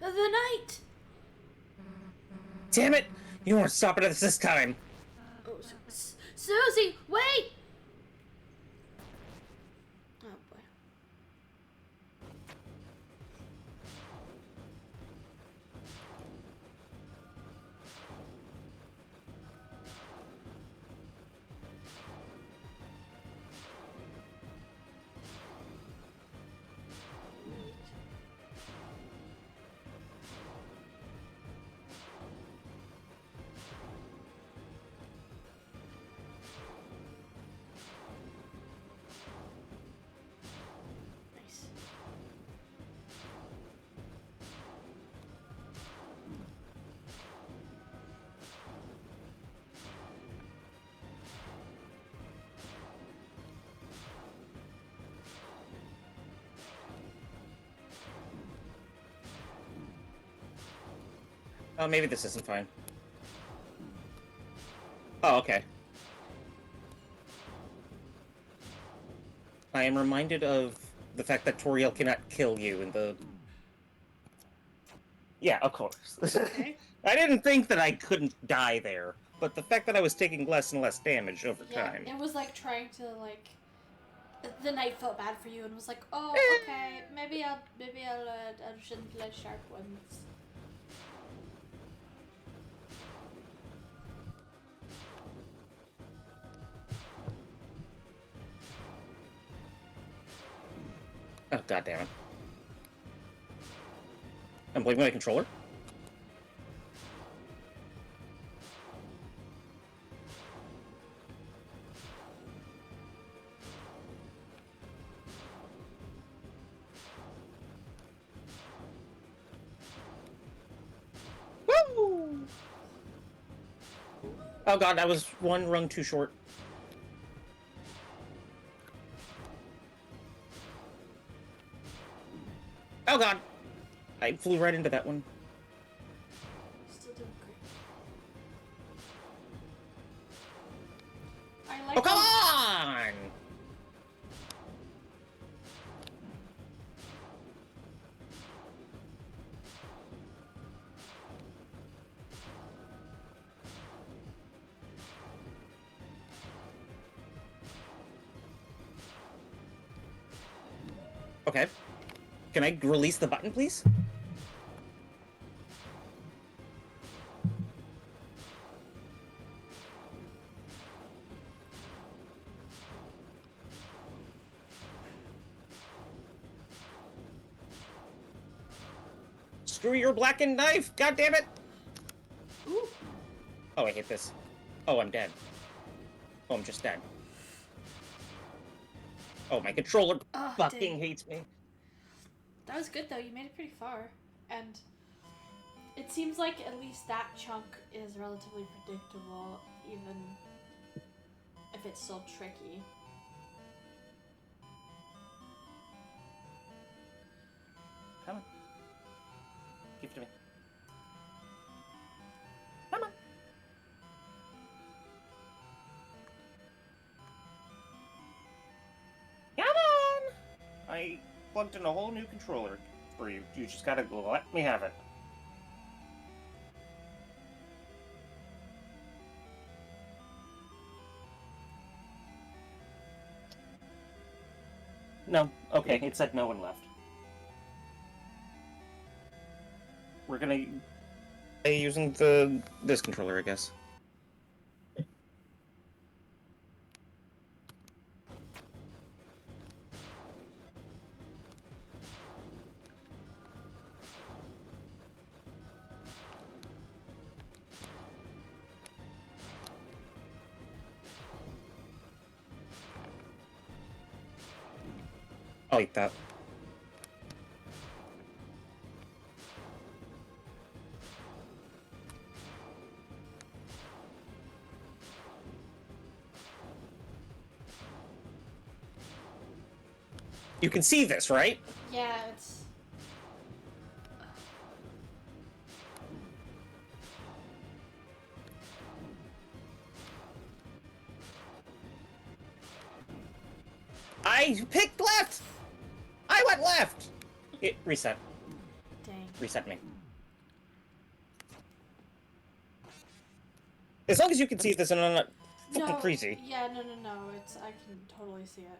The knight! Damn it! You weren't stopping us this time! Oh, Susie, wait! Oh boy. Nice. Oh, maybe this isn't fine. Oh, okay. I am reminded of the fact that Toriel cannot kill you in the... Yeah, of course. Okay. I didn't think that I couldn't die there, but the fact that I was taking less and less damage over Yeah, time. it was like trying to like the knight felt bad for you and was like, "Oh, okay, I shouldn't let sharp ones." Oh, god damn it. I'm blaming my controller? Woo! Oh god, that was one rung too short. Oh god! I flew right into that one. Still doing great. I like. Oh, come on! Okay. Can I release the button, please? Screw your blackened knife! God damn it! Ooh. Oh, I hate this. Oh, I'm dead. Oh, I'm just dead. Oh, my controller fucking hates me. That was good though. You made it pretty far, and it seems like at least that chunk is relatively predictable, even if it's still tricky. Come on. Give it to me. Come on. Come on! I plugged in a whole new controller for you. You just gotta let me have it. No. Okay, it said no one left. We're gonna play using this controller, I guess. I'll eat that. You can see this, right? Yeah, it's. I picked left! I went left! It reset. Dang. Reset me. As long as you can see this and I'm not fucking crazy. Yeah, no. It's. I can totally see it.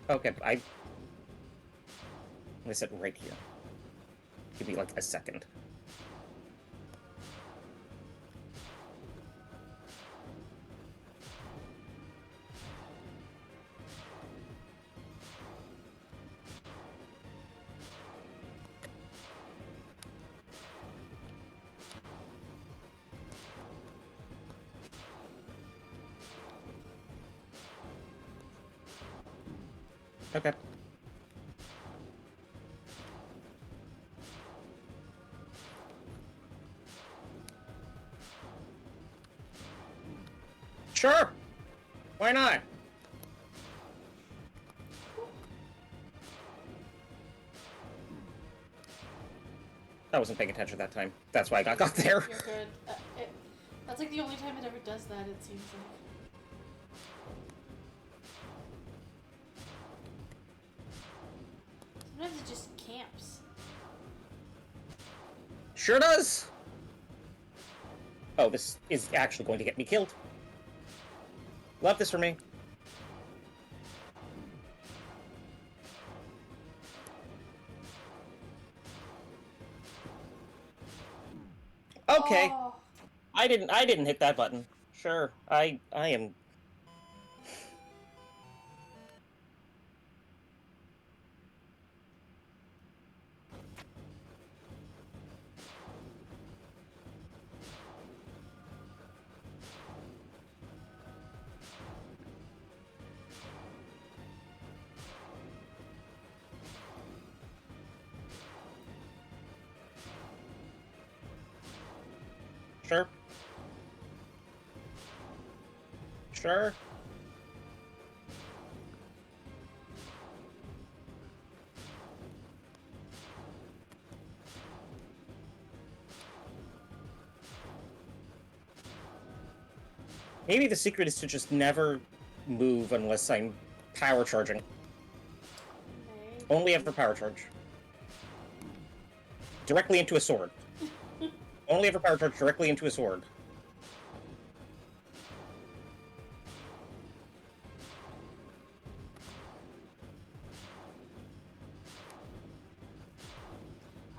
Okay, I set right here. Give me like a second. Okay. Sure! Why not? I wasn't paying attention that time. That's why I got there. You're good. That's like the only time it ever does that, it seems like. Sometimes it just camps. Sure does! Oh, this is actually going to get me killed. Love this for me. Okay. Oh. I didn't hit that button. Sure. I am. Sure. Sure. Maybe the secret is to just never move unless I'm power charging. Maybe. Only ever power charge. Directly into a sword. Only ever power charge directly into a sword.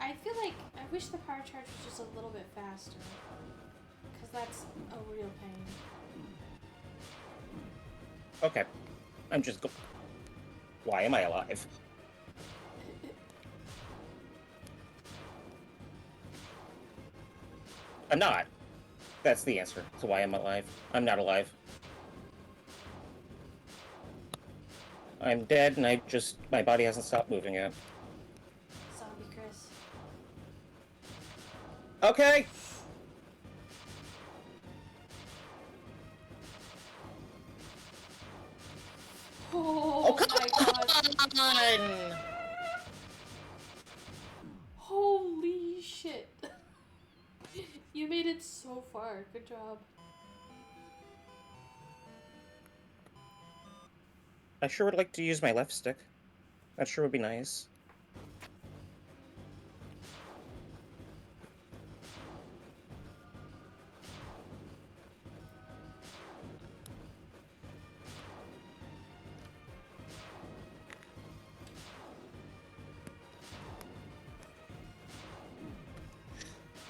I feel like I wish the power charge was just a little bit faster. Because that's a real pain. Okay. I'm just go. Why am I alive? I'm not. That's the answer to why I'm alive. I'm not alive. I'm dead, and my body hasn't stopped moving yet. Zombie Chris. Okay! Oh my god. Come on! Holy shit. You made it so far. Good job. I sure would like to use my left stick. That sure would be nice.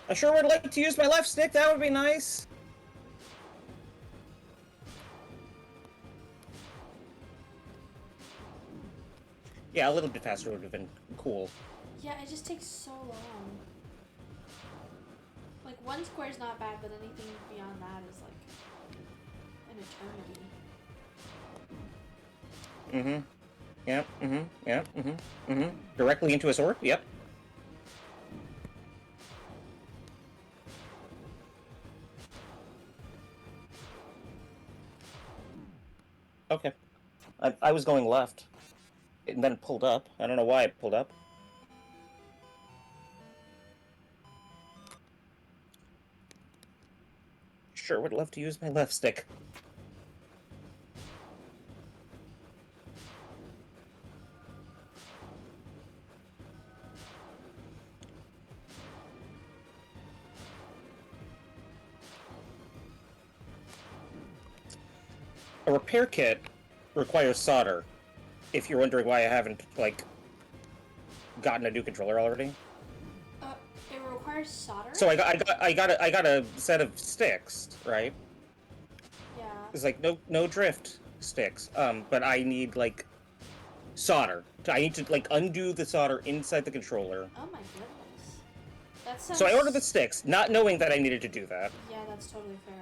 I sure would like to use my left stick, that would be nice. Yeah, a little bit faster would have been cool. Yeah, it just takes so long. Like, one square is not bad, but anything beyond that is like an eternity. Mm-hmm. Yep, mm-hmm, yep, mm-hmm, mm-hmm. Directly into a sword? Yep. Okay. I was going left. And then pulled up. I don't know why it pulled up. Sure would love to use my left stick. A repair kit requires solder. If you're wondering why I haven't, like, gotten a new controller already. It requires solder? So I got a set of sticks, right? Yeah. It's like no drift sticks. But I need like solder. I need to like undo the solder inside the controller. Oh my goodness. That sounds... So I ordered the sticks, not knowing that I needed to do that. Yeah, that's totally fair.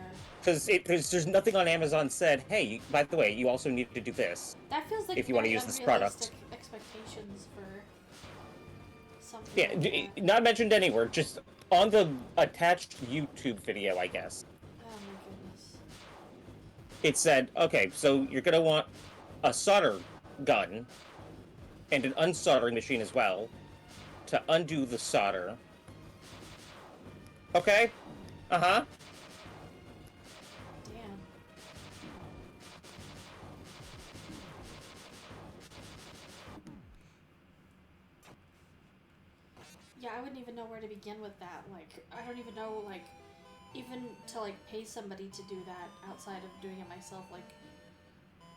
Because there's nothing on Amazon said, hey, by the way, you also need to do this. That feels like if you want to use this product. Expectations for something. Yeah, like that. not mentioned anywhere, just on the attached YouTube video, I guess. Oh my goodness. It said, okay, so you're gonna want a solder gun and an unsoldering machine as well to undo the solder, Okay. Uh-huh. Damn. Yeah, I wouldn't even know where to begin with that. Like, I don't even know, like, even to, like, pay somebody to do that outside of doing it myself. Like,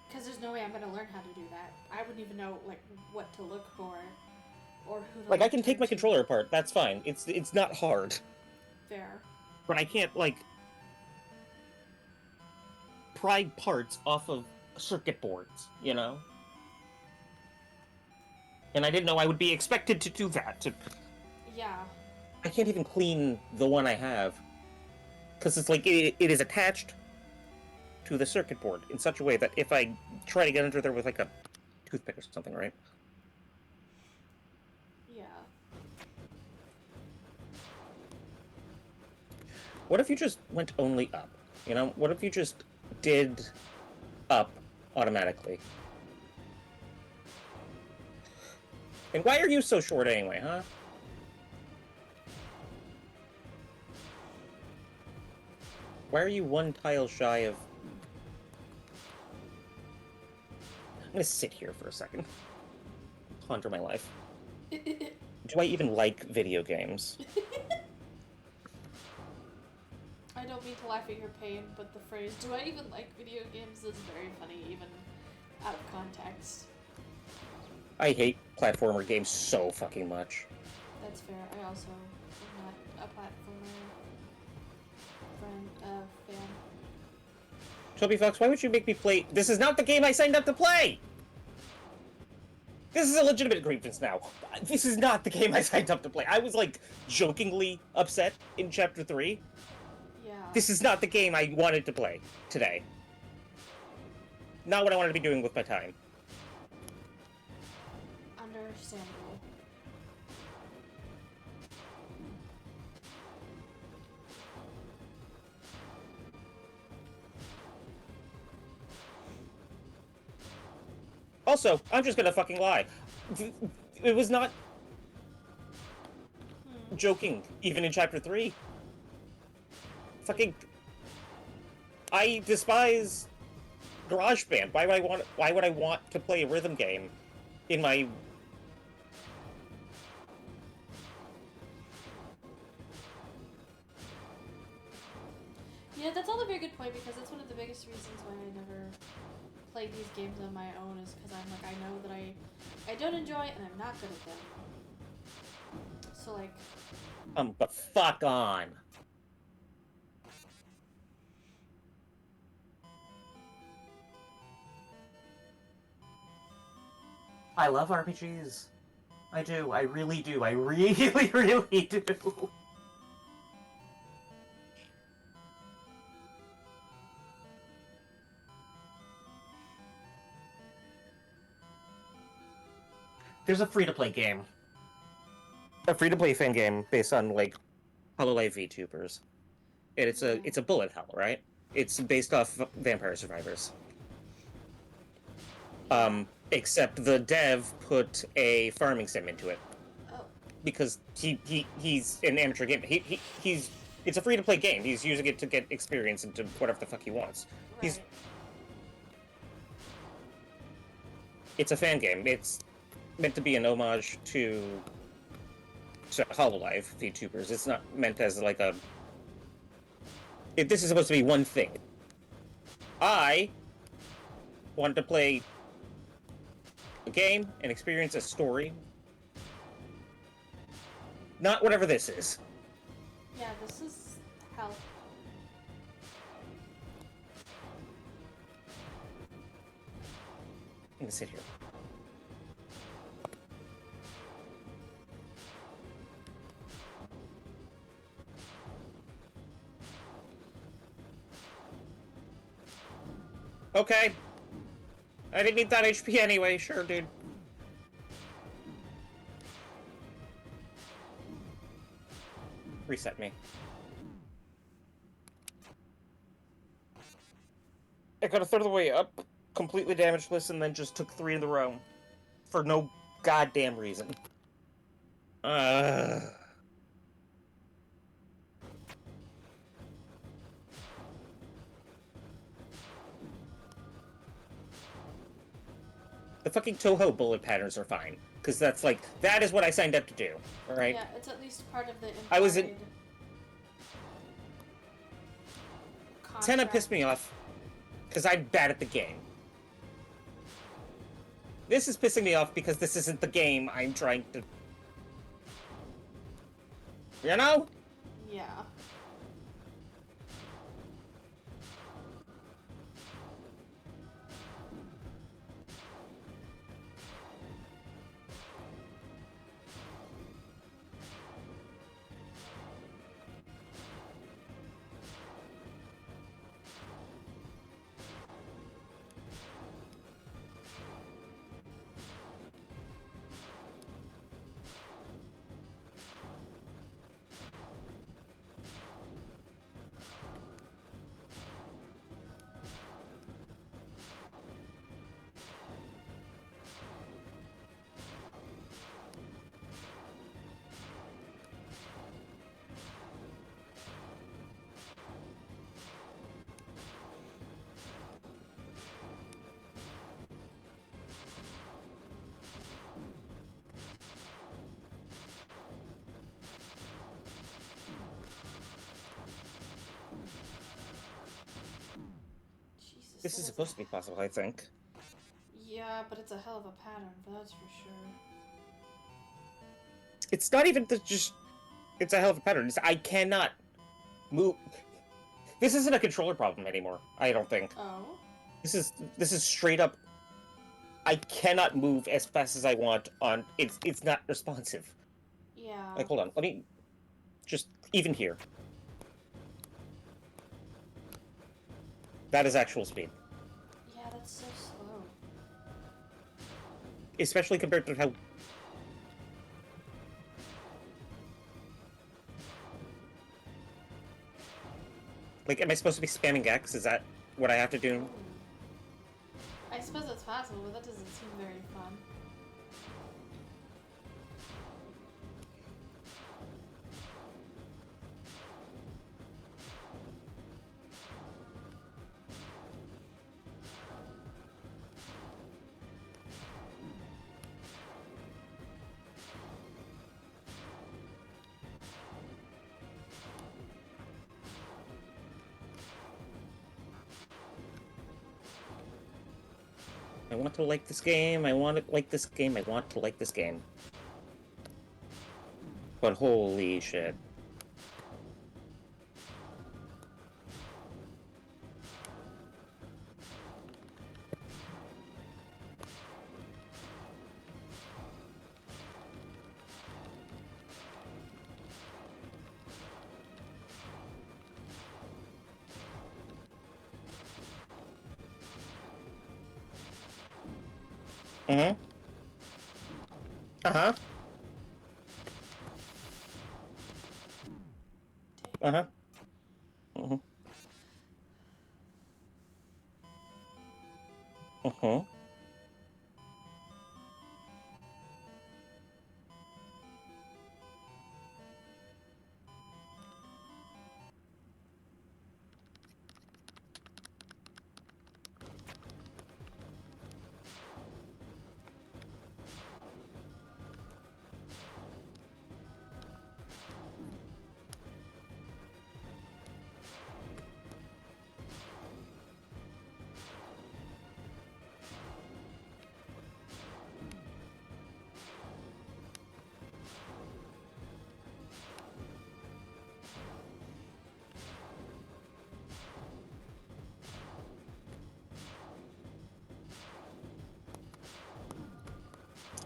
because there's no way I'm going to learn how to do that. I wouldn't even know, like, what to look for or who to, Like, I like, can take turn my to. controller apart. That's fine. It's not hard. Fair. But I can't, like, pry parts off of circuit boards, you know? And I didn't know I would be expected to do that. Yeah. I can't even clean the one I have. Because it's like, it is attached to the circuit board in such a way that if I try to get under there with, like, a toothpick or something, right? Yeah. What if you just went only up? You know? What if you just did up automatically? And why are you so short anyway, huh? Why are you one tile shy of... I'm gonna sit here for a second. Ponder my life. Do I even like video games? I don't mean to laugh at your pain, but the phrase, do I even like video games, is very funny, even out of context. I hate platformer games so fucking much. That's fair. I also am not a platformer fan. Chubby Fox, why would you make me play... This is not the game I signed up to play! This is a legitimate grievance now. This is not the game I signed up to play. I was, like, jokingly upset in Chapter 3. Yeah. This is not the game I wanted to play today. Not what I wanted to be doing with my time. Understandable. Also, I'm just gonna fucking lie. It was not joking, even in Chapter 3. Fucking... I despise GarageBand. Why would I want to play a rhythm game in my... Yeah, that's all a very good point, because that's one of the biggest reasons why I never play these games on my own, is because I'm like, I know that I don't enjoy it and I'm not good at them. So, like... But fuck on. I love RPGs. I do. I really do. I really, really do. There's a free-to-play game. A free-to-play fan game based on, like, Hololive VTubers. And it's a bullet hell, right? It's based off Vampire Survivors. Except the dev put a farming sim into it. Oh. Because he's an amateur gamer. It's a free-to-play game. He's using it to get experience into whatever the fuck he wants. Right. It's a fan game. It's meant to be an homage to Hololive VTubers. It's not meant as like a... This is supposed to be one thing. I wanted to play a game and experience a story. Not whatever this is. Yeah, this is hell. I'm gonna sit here. Okay. I didn't need that HP anyway. Sure, dude. Reset me. I got a third of the way up, completely damageless, and then just took 3 in a row. For no goddamn reason. The fucking Toho bullet patterns are fine. Because that's like, that is what I signed up to do. Alright? Yeah, it's at least part of the implied I was in... contract. Senna pissed me off. Because I'm bad at the game. This is pissing me off because this isn't the game I'm trying to... You know? Yeah. Jesus, This is supposed to be possible, I think. Yeah, but it's a hell of a pattern, that's for sure. It's not even just... It's a hell of a pattern. I cannot move... This isn't a controller problem anymore, I don't think. Oh? This is straight up... I cannot move as fast as I want on... It's not responsive. Yeah. Like, hold on, let me... Just... Even here. That is actual speed. Yeah, that's so slow. Especially compared to how... Like, am I supposed to be spamming X? Is that what I have to do? I suppose it's possible, but that doesn't seem very fun. I want to like this game, I want to like this game, I want to like this game. But holy shit. Uh-huh. Uh-huh. Uh-huh. Uh-huh. Uh-huh.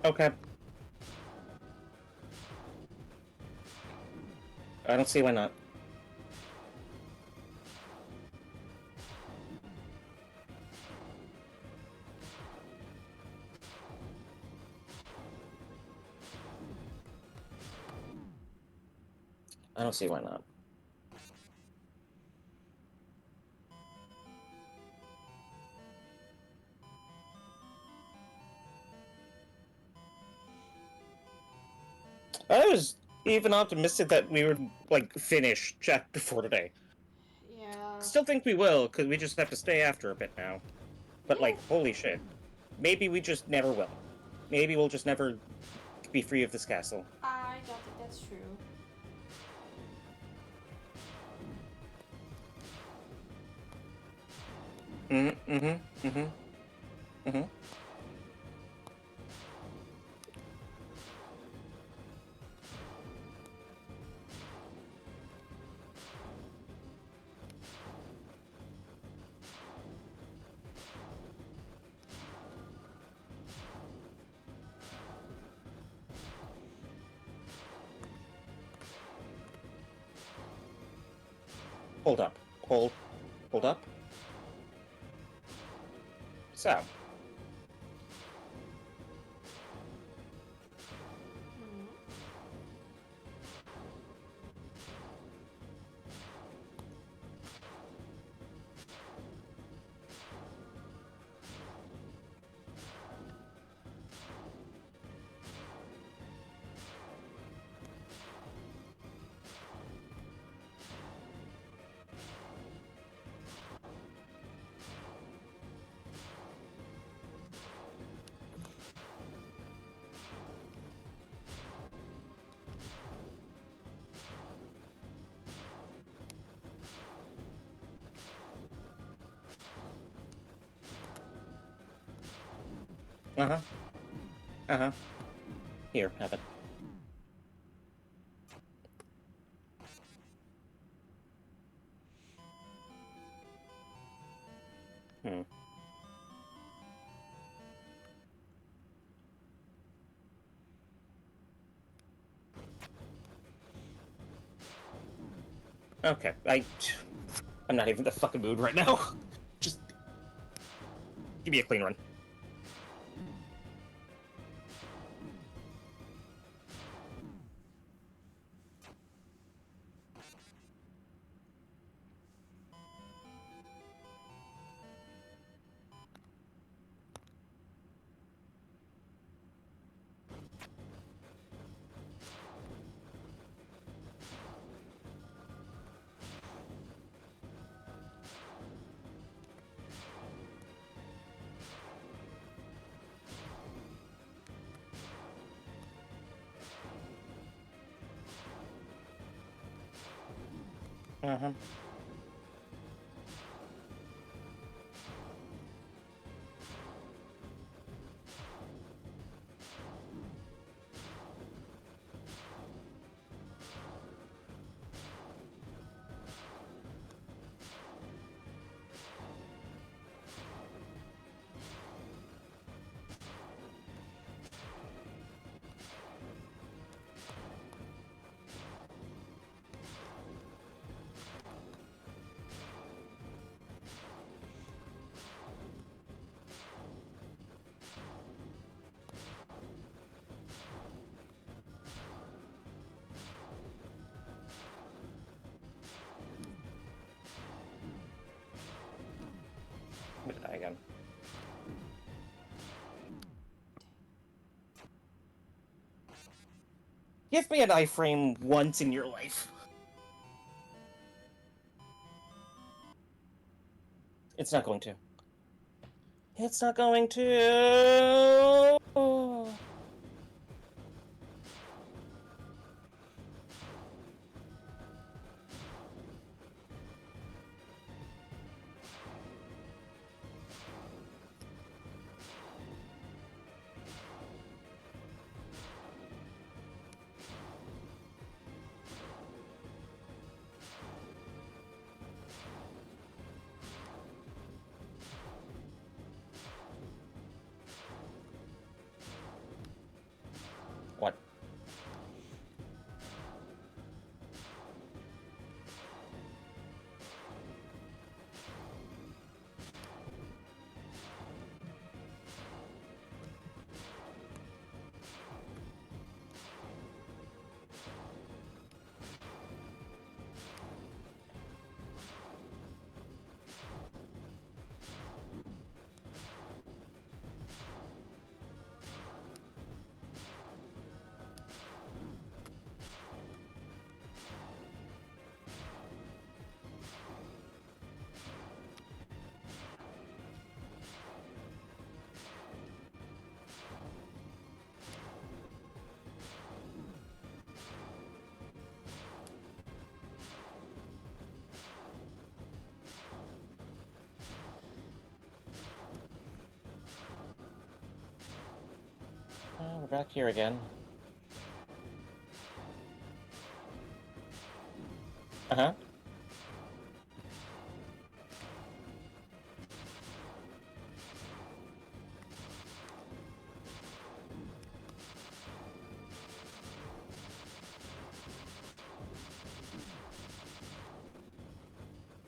Okay. I don't see why not. I don't see why not. I was even optimistic that we would, like, finish chapter 4 today. Yeah. Still think we will, because we just have to stay after a bit now. But, like, holy shit. maybe we just never will. Maybe we'll just never be free of this castle. I don't think that's true. Mm-hmm. Hold up. Hold up. So. Uh-huh. Uh-huh. Here, have it. Hmm. Okay, I'm not even in the fucking mood right now. Just give me a clean run. Uh-huh. I'm gonna die again. Give me an iframe once in your life. It's not going to. It's not going to. back here again. Uh-huh.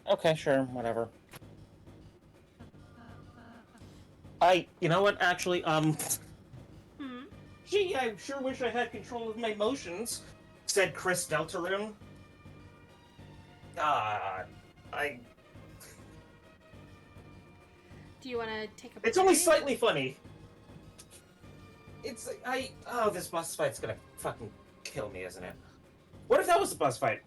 Okay, sure, whatever. You know what, actually, Hmm. gee, I sure wish I had control of my emotions, said Chris Deltarune. Ah, I. Do you want to take a It's only break? slightly funny. Oh, this boss fight's gonna fucking kill me, isn't it? What if that was the boss fight?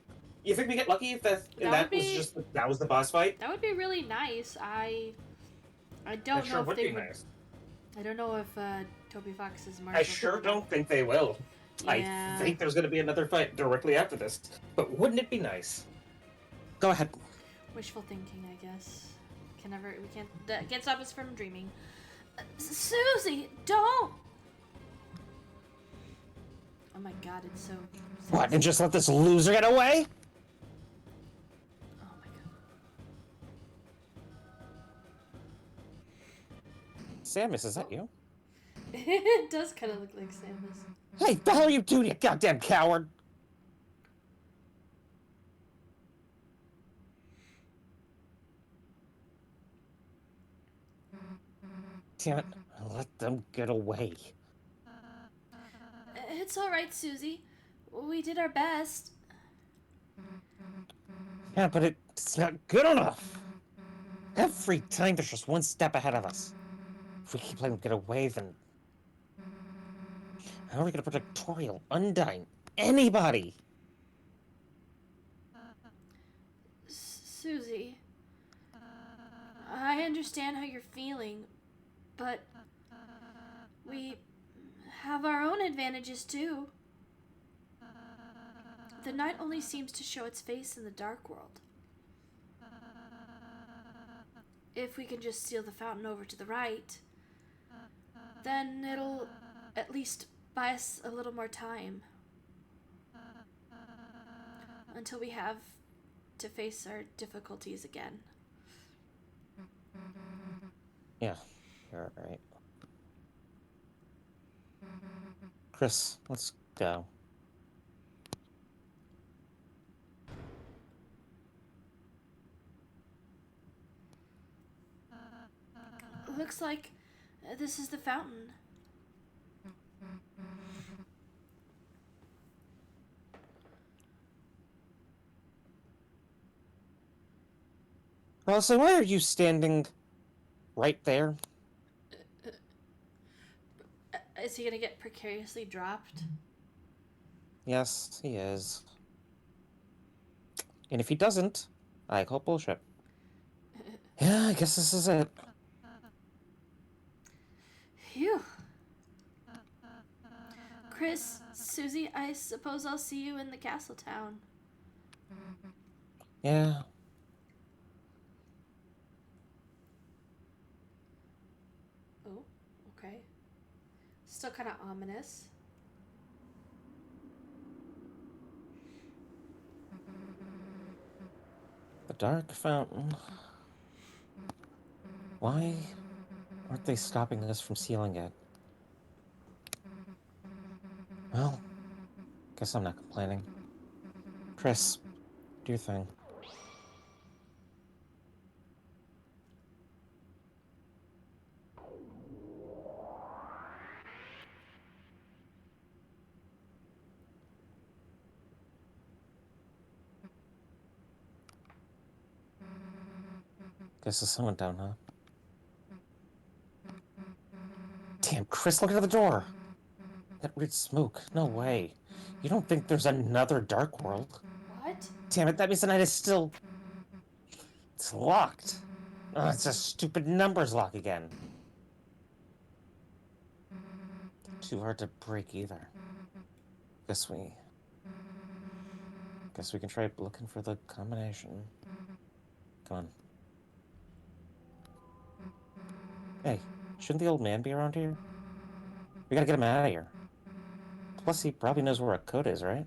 You think we get lucky if That would that was be just that was the boss fight? that would be really nice. I That don't know sure if would they be would. nice. I don't know if Toby Fox's I marshals sure would let. don't think they will. I Yeah. think there's gonna be another fight directly after this. But wouldn't it be nice? Go ahead. Wishful thinking, I guess. We can't. That can't stop us from dreaming. Susie, don't! Oh my god, it's so. What, and just let this loser get away? Oh my god. Samus, is that you? It does kind of look like Samus. Hey, the hell are you doing, you goddamn coward? Damn it, let them get away. It's alright, Susie. We did our best. Yeah, but it's not good enough. Every time there's just one step ahead of us. If we keep letting them get away, then how are we gonna protect Toriel, Undyne, anybody? Susie, I understand how you're feeling, but we have our own advantages too. The night only seems to show its face in the dark world. If we can just steal the fountain over to the right, then it'll at least buy us a little more time until we have to face our difficulties again. Yeah, you're right. Chris, let's go. Looks like this is the fountain. Well, so why are you standing right there? Is he gonna get precariously dropped? Yes, he is. And if he doesn't, I call bullshit. Yeah, I guess this is it. Phew. Chris, Susie, I suppose I'll see you in the castle town. Yeah. Oh, okay. Still kind of ominous. The Dark Fountain. Why aren't they stopping us from sealing it? Well, guess I'm not complaining. Chris, do your thing. Guess there's someone down, huh? Damn, Chris, look at the door! That weird smoke. No way. You don't think there's another Dark World? What? Damn it, that means the night is still... It's locked. Oh, it's a stupid numbers lock again. Too hard to break either. Guess we... Guess we can try looking for the combination. Come on. Hey, shouldn't the old man be around here? We gotta get him out of here. Plus, he probably knows where a code is, right?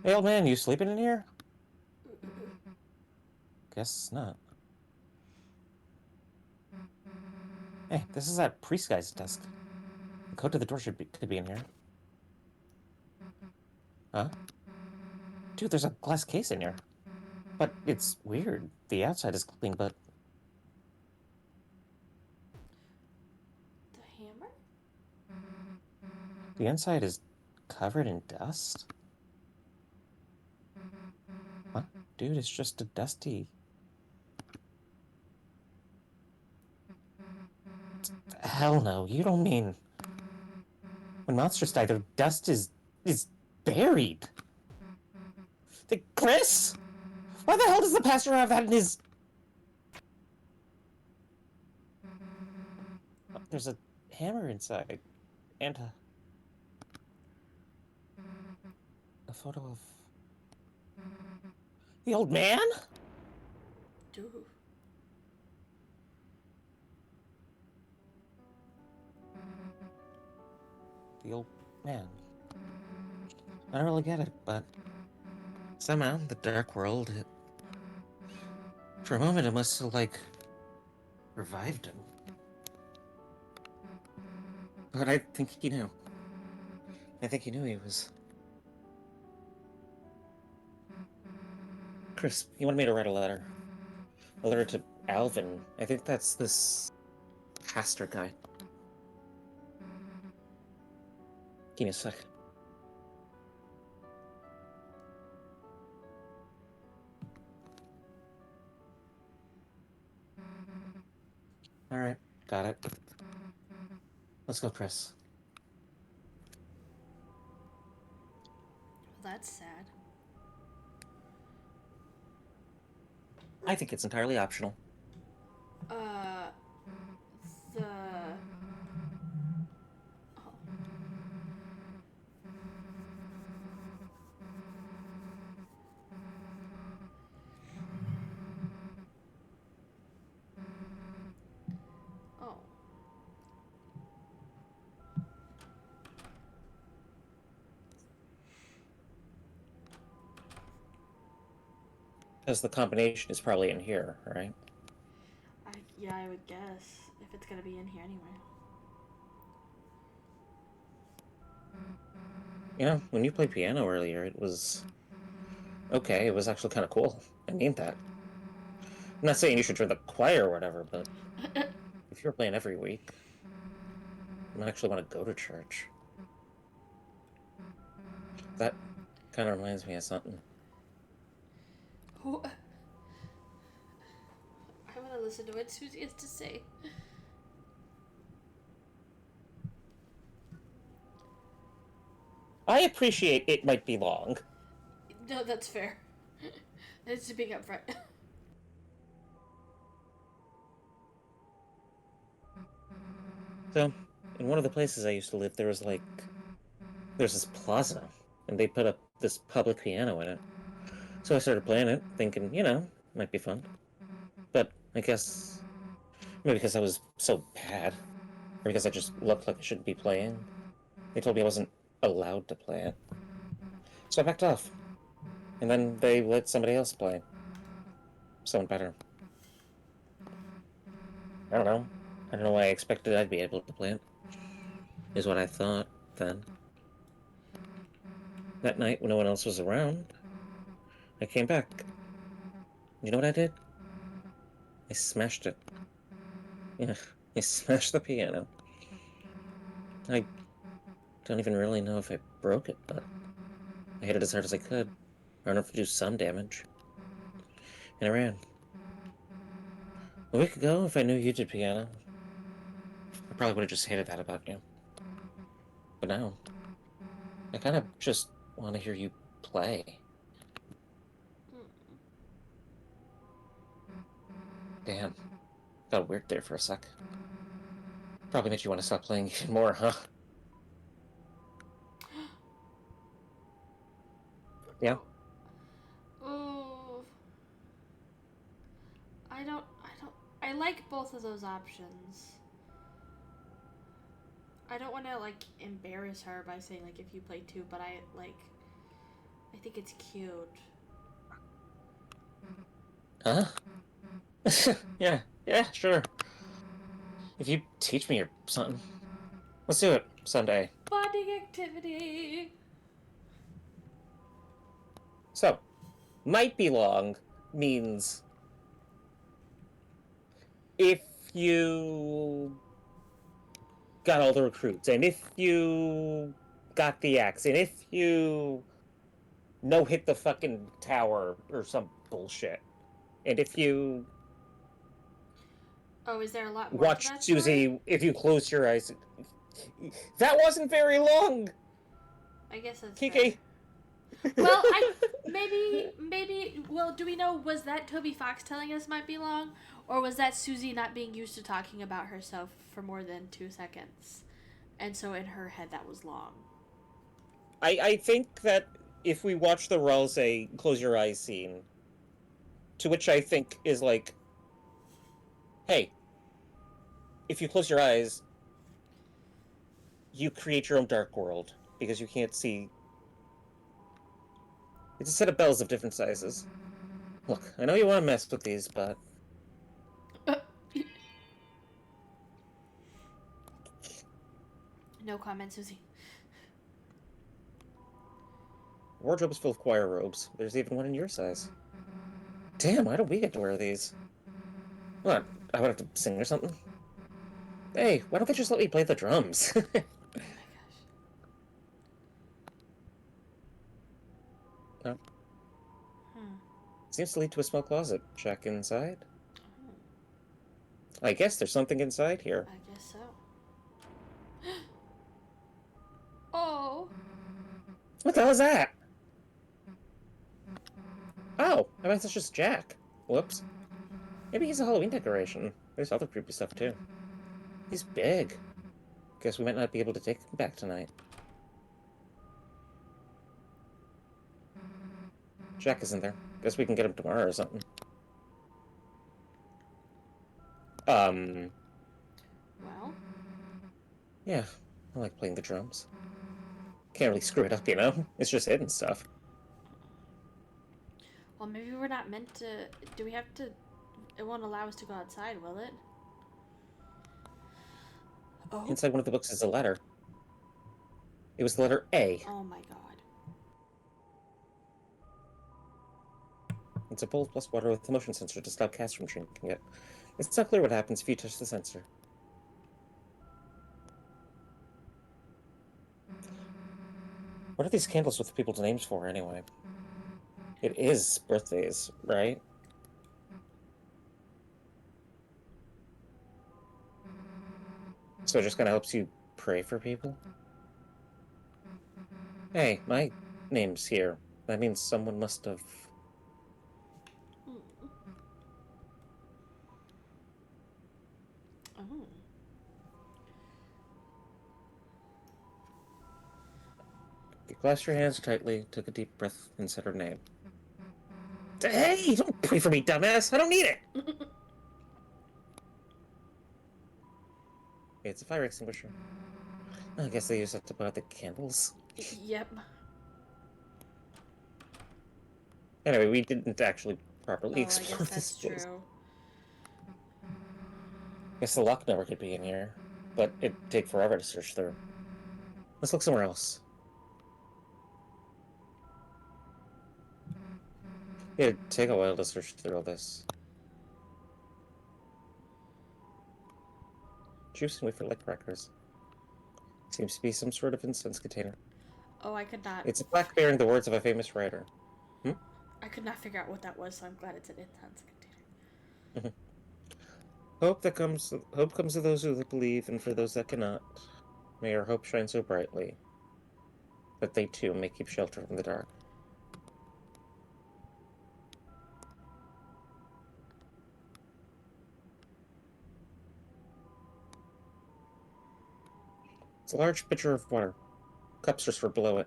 Hey, old man, you sleeping in here? Guess not. Hey, this is that priest guy's desk. The code to the door could be in here. Huh? Dude, there's a glass case in here. But it's weird. The outside is clean, but The hammer? the inside is covered in dust. What? Dude, it's just a dusty. Hell no, you don't mean. When monsters die, their dust is buried. Chris? Why the hell does the pastor have that in his. Oh, there's a hammer inside. And a photo of. The old man? Dude. The old man. I don't really get it, but somehow the dark world, for a moment, it must have, like, revived him. But I think he knew. I think he knew he was. Chris, he wanted me to write a letter. A letter to Alvin. I think that's this pastor guy. Give me a sec. Alright, got it. Let's go, Chris. Well, that's sad. I think it's entirely optional. Uh, the. Oh. Oh. Because the combination is probably in here, right? Yeah, I would guess if it's gonna be in here anyway. You know, when you played piano earlier, it was. Okay, it was actually kind of cool. I mean that. I'm not saying you should join the choir or whatever, but if you're playing every week, you might actually want to go to church. That kind of reminds me of something. Who? I want to listen to what Susie has to say. I appreciate it might be long. No, that's fair. It's to being upfront. So, in one of the places I used to live, there's this plaza, and they put up this public piano in it. So I started playing it, thinking, might be fun. But I guess maybe because I was so bad, or because I just looked like I shouldn't be playing, they told me I wasn't allowed to play it. So I backed off. And then they let somebody else play. Someone better. I don't know. I don't know why I expected I'd be able to play it. Is what I thought then. That night, when no one else was around, I came back. You know what I did? I smashed it. Yeah, I smashed the piano. I don't even really know if I broke it, but I hit it as hard as I could. Hard enough to do some damage. And I ran. A week ago, if I knew you did piano, I probably would have just hated that about you. But now, I kind of just want to hear you play. Damn, got weird there for a sec. Probably made you want to stop playing even more, huh? Yeah? Oh. I don't. I like both of those options. I don't want to like embarrass her by saying like if you play 2, but I think it's cute. Huh? Yeah, sure. If you teach me or something. Let's do it someday. Bonding activity. So, might be long means if you got all the recruits, and if you got the axe, and if you no hit the fucking tower or some bullshit, and if you Oh, is there a lot more to watch that story? Susie, if you close your eyes, that wasn't very long. I guess that's fair. Kiki. Well, maybe. Well, do we know, was that Toby Fox telling us might be long, or was that Susie not being used to talking about herself for more than 2 seconds, and so in her head that was long? I think that if we watch the Ralse close your eyes scene, to which I think is like, hey, if you close your eyes, you create your own dark world because you can't see. It's a set of bells of different sizes. Look, I know you want to mess with these, but No comment, Susie. wardrobe is full of choir robes. There's even one in your size. Damn, why don't we get to wear these? What? I would have to sing or something? Hey, why don't they just let me play the drums? Oh my gosh. No. Hmm. Seems to lead to a small closet. Check inside. Oh, I guess there's something inside here. I guess so. Oh. What the hell is that? Oh, I bet that's just Jack. Whoops. Maybe he's a Halloween decoration. There's other creepy stuff too. He's big. Guess we might not be able to take him back tonight. Jack isn't there. Guess we can get him tomorrow or something. Well. Yeah, I like playing the drums. Can't really screw it up, you know? It's just hidden stuff. Well, maybe we're not meant to. Do we have to? It won't allow us to go outside, will it? Oh. Inside one of the books is a letter. It was the letter A. Oh my god. It's a bowl plus water with a motion sensor to stop cats from drinking it. It's not clear what happens if you touch the sensor. What are these candles with people's names for, anyway? It is birthdays, right? So it just kind of helps you pray for people? Hey, my name's here. That means someone must have... Oh. You clasped your hands tightly, took a deep breath, and said her name. Hey, don't pray for me, dumbass! I don't need it! It's a fire extinguisher. I guess they use it to put out the candles. Yep. Anyway, we didn't actually properly Oh, I explore guess this that's place. true. Guess the lock never could be in here, but it'd take forever to search through. Let's look somewhere else. It'd take a while to search through all this. Juice and wafer like crackers. Seems to be some sort of incense container. Oh, I could not. It's a plaque bearing the words of a famous writer. I could not figure out what that was, so I'm glad it's an incense container. Hope comes to those who believe, and for those that cannot. May our hope shine so brightly that they too may keep shelter from the dark. It's a large pitcher of water. Cups are stored below it.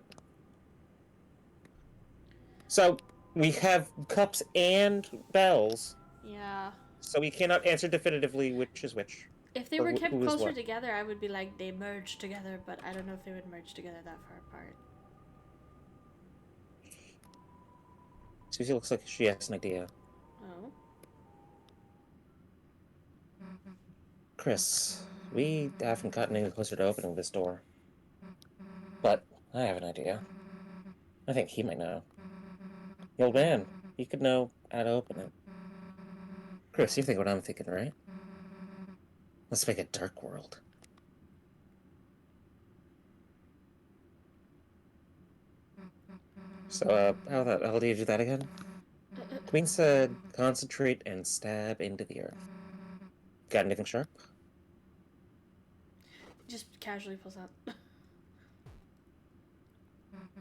So we have cups and bells. Yeah. So we cannot answer definitively which is which. If they Or were kept who is closer what. together, I would be like, they merged together, but I don't know if they would merge together that far apart. Susie looks like she has an idea. Oh? Chris, we haven't gotten any closer to opening this door. But I have an idea. I think he might know. The old man, he could know how to open it. Chris, you think what I'm thinking, right? Let's make a dark world. So, how the hell do you do that again? Queen said, concentrate and stab into the earth. Got anything sharp? Just casually pulls out.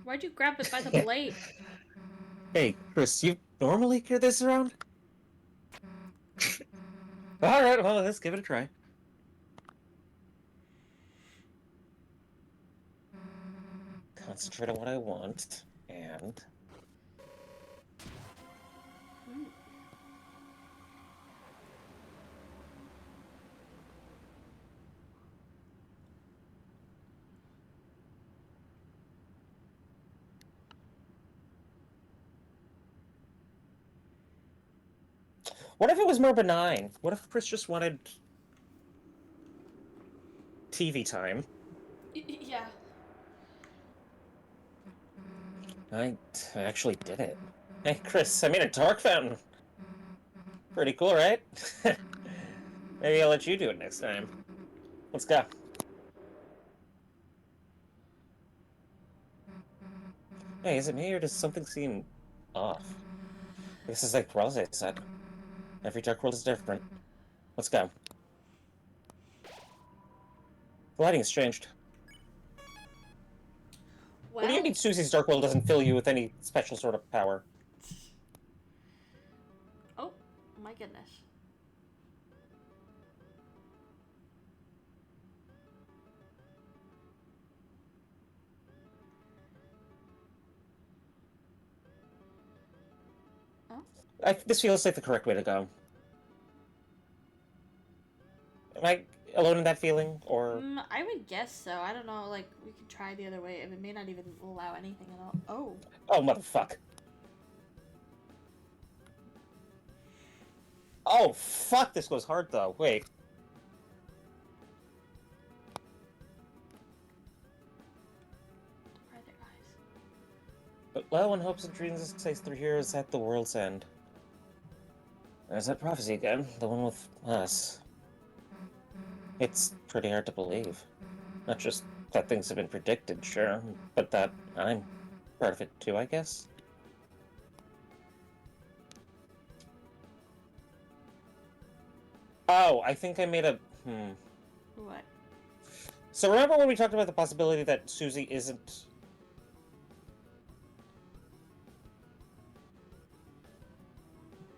Why'd you grab it by the blade? Hey, Chris, you normally carry this around? Alright, well, let's give it a try. Concentrate on what I want, and... What if it was more benign? What if Chris just wanted TV time? Yeah. I actually did it. Hey, Chris, I made a dark fountain. Pretty cool, right? Maybe I'll let you do it next time. Let's go. Hey, is it me or does something seem off? This is like Rose said. Every dark world is different. Let's go. The lighting has changed. What do you Well, mean Susie's dark world doesn't fill you with any special sort of power? oh my goodness. Oh? This feels like the correct way to go. Am I alone in that feeling, or... I would guess so. I don't know. Like, we could try the other way. It may not even allow anything at all. Oh. Oh, motherfuck. Oh, fuck, this goes hard, though. Wait. Where are their eyes? But well, when hopes and dreams stays through here is at the world's end. There's that prophecy again, the one with us. It's pretty hard to believe. Not just that things have been predicted, sure, but that I'm part of it too, I guess. Oh, I think I made a... What? So remember when we talked about the possibility that Susie isn't...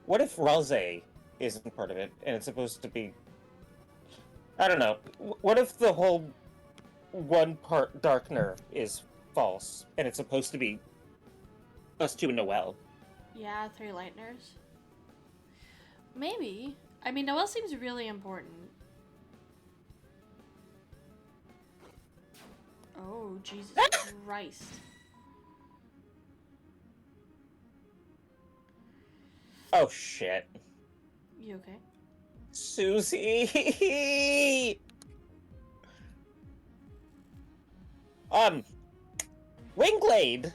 What if Rose isn't part of it, and it's supposed to be... I don't know. What if the whole one part Darkner is false, and it's supposed to be us two and Noelle? Yeah, 3 Lightners. Maybe. I mean, Noelle seems really important. Oh, Jesus Christ. Oh, shit. You okay? Susie! Wingblade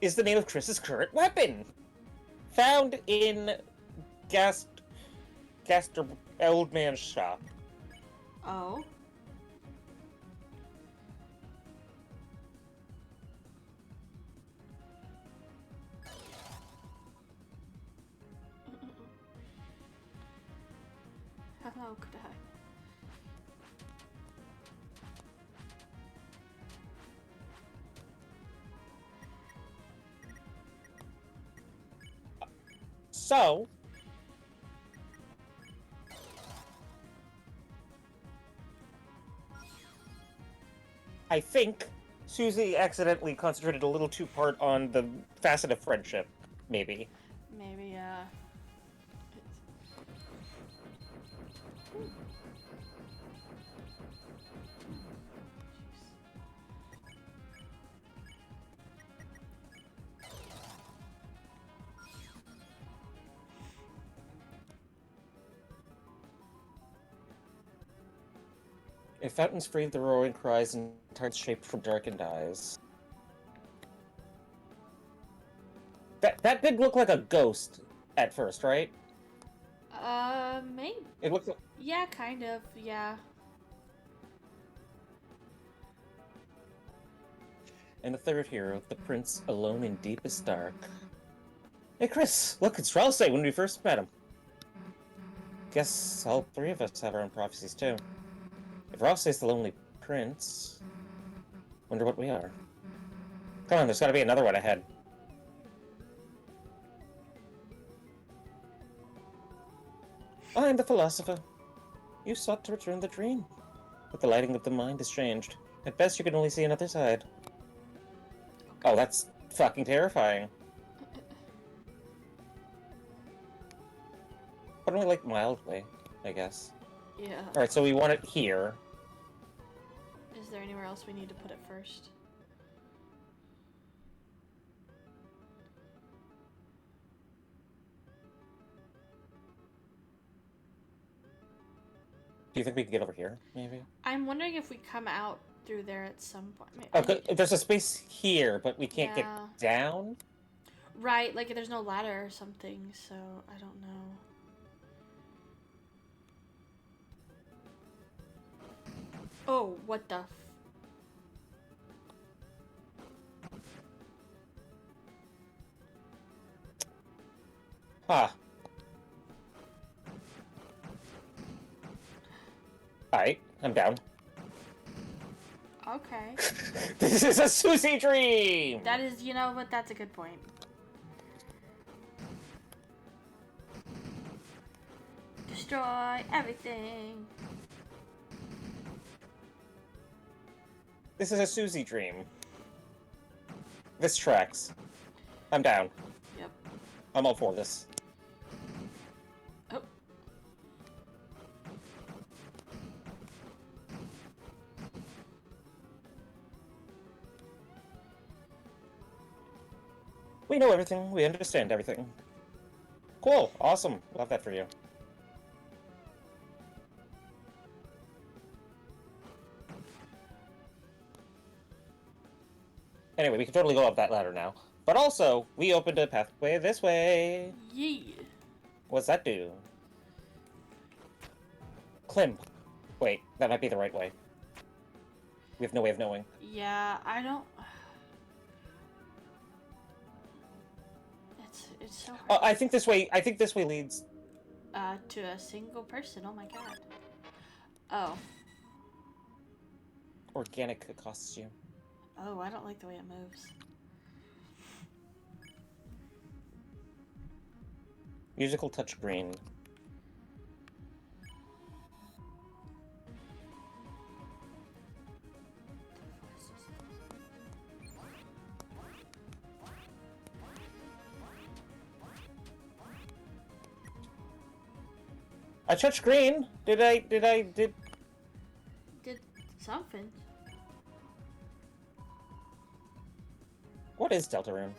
is the name of Chris's current weapon. Found in Gaster Old Man's shop. Oh. Hello, could I? So, I think Susie accidentally concentrated a little too hard on the facet of friendship, maybe. Maybe, If fountains breathe the roaring cries and tarts shaped from darkened eyes. That did look like a ghost at first, right? Maybe. It looked like... Yeah, kind of, yeah. And the third hero, the prince, alone in deepest dark. Hey, Chris, look, it's Ralsei when we first met him. Guess all three of us have our own prophecies, too. If Ralsei's the lonely prince, wonder what we are. Come on, there's gotta be another one ahead. I am the philosopher. You sought to return the dream, but the lighting of the mind has changed. At best, you can only see another side. Oh, that's fucking terrifying. But only, like, mildly, I guess. Yeah. Alright, so we want it here. Is there anywhere else we need to put it first? Do you think we can get over here, maybe? I'm wondering if we come out through there at some point. Okay, there's a space here, but we can't get down? Right, like there's no ladder or something, so I don't know. Oh, what the Huh. Alright, I'm down. Okay. This is a Susie dream! That is, you know what, that's a good point. Destroy everything. This is a Susie dream. This tracks. I'm down. Yep. I'm all for this. Oh. We know everything. We understand everything. Cool. Awesome. Love that for you. Anyway, we can totally go up that ladder now. But also, we opened a pathway this way. Yeah. What's that do? Climb. Wait, that might be the right way. We have no way of knowing. Yeah, I don't... It's so hard. I think this way leads... To a single person, oh my god. Oh. Organic costume. Oh, I don't like the way it moves. Musical touch green. I touched green. Did Did something. What is Deltarune?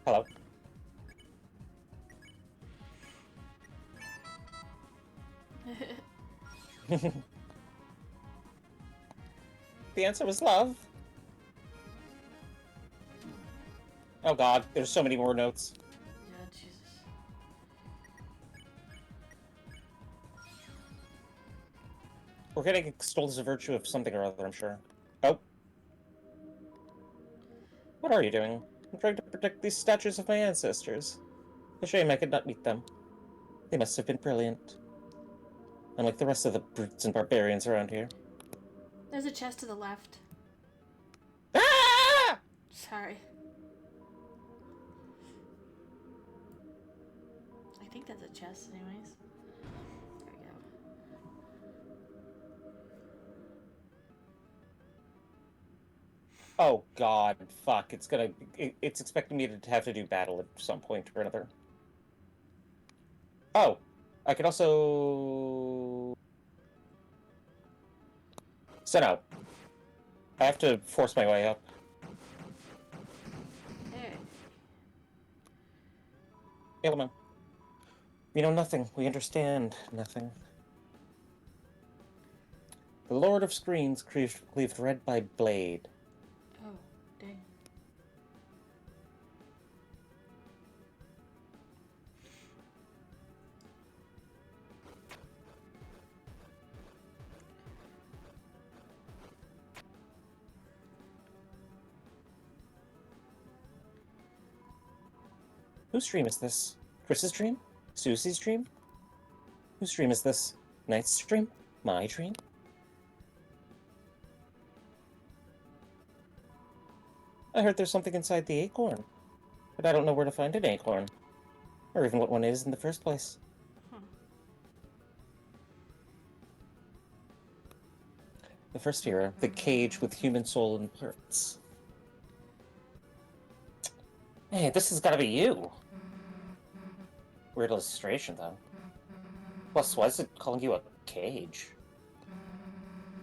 Hello. The answer was love. Oh god, there's so many more notes. Yeah, Jesus. We're getting extolled as a virtue of something or other, I'm sure. Oh. What are you doing? I'm trying to protect these statues of my ancestors. A shame I could not meet them. They must have been brilliant. Unlike the rest of the brutes and barbarians around here. There's a chest to the left. Ah! Sorry. I think that's a chest anyways. There we go. Oh god, fuck, it's expecting me to have to do battle at some point or another. Oh, I could also... So no. I have to force my way up. Element. We know nothing. We understand nothing. The Lord of Screens cleaved red by blade. Oh, dang. Whose dream is this? Chris's dream? Susie's dream? Whose dream is this? Knight's dream? My dream? I heard there's something inside the acorn, but I don't know where to find an acorn, or even what one is in the first place. The first era, the cage with human soul and parts. Hey, this has gotta be you! Weird illustration, though. Plus, why is it calling you a cage?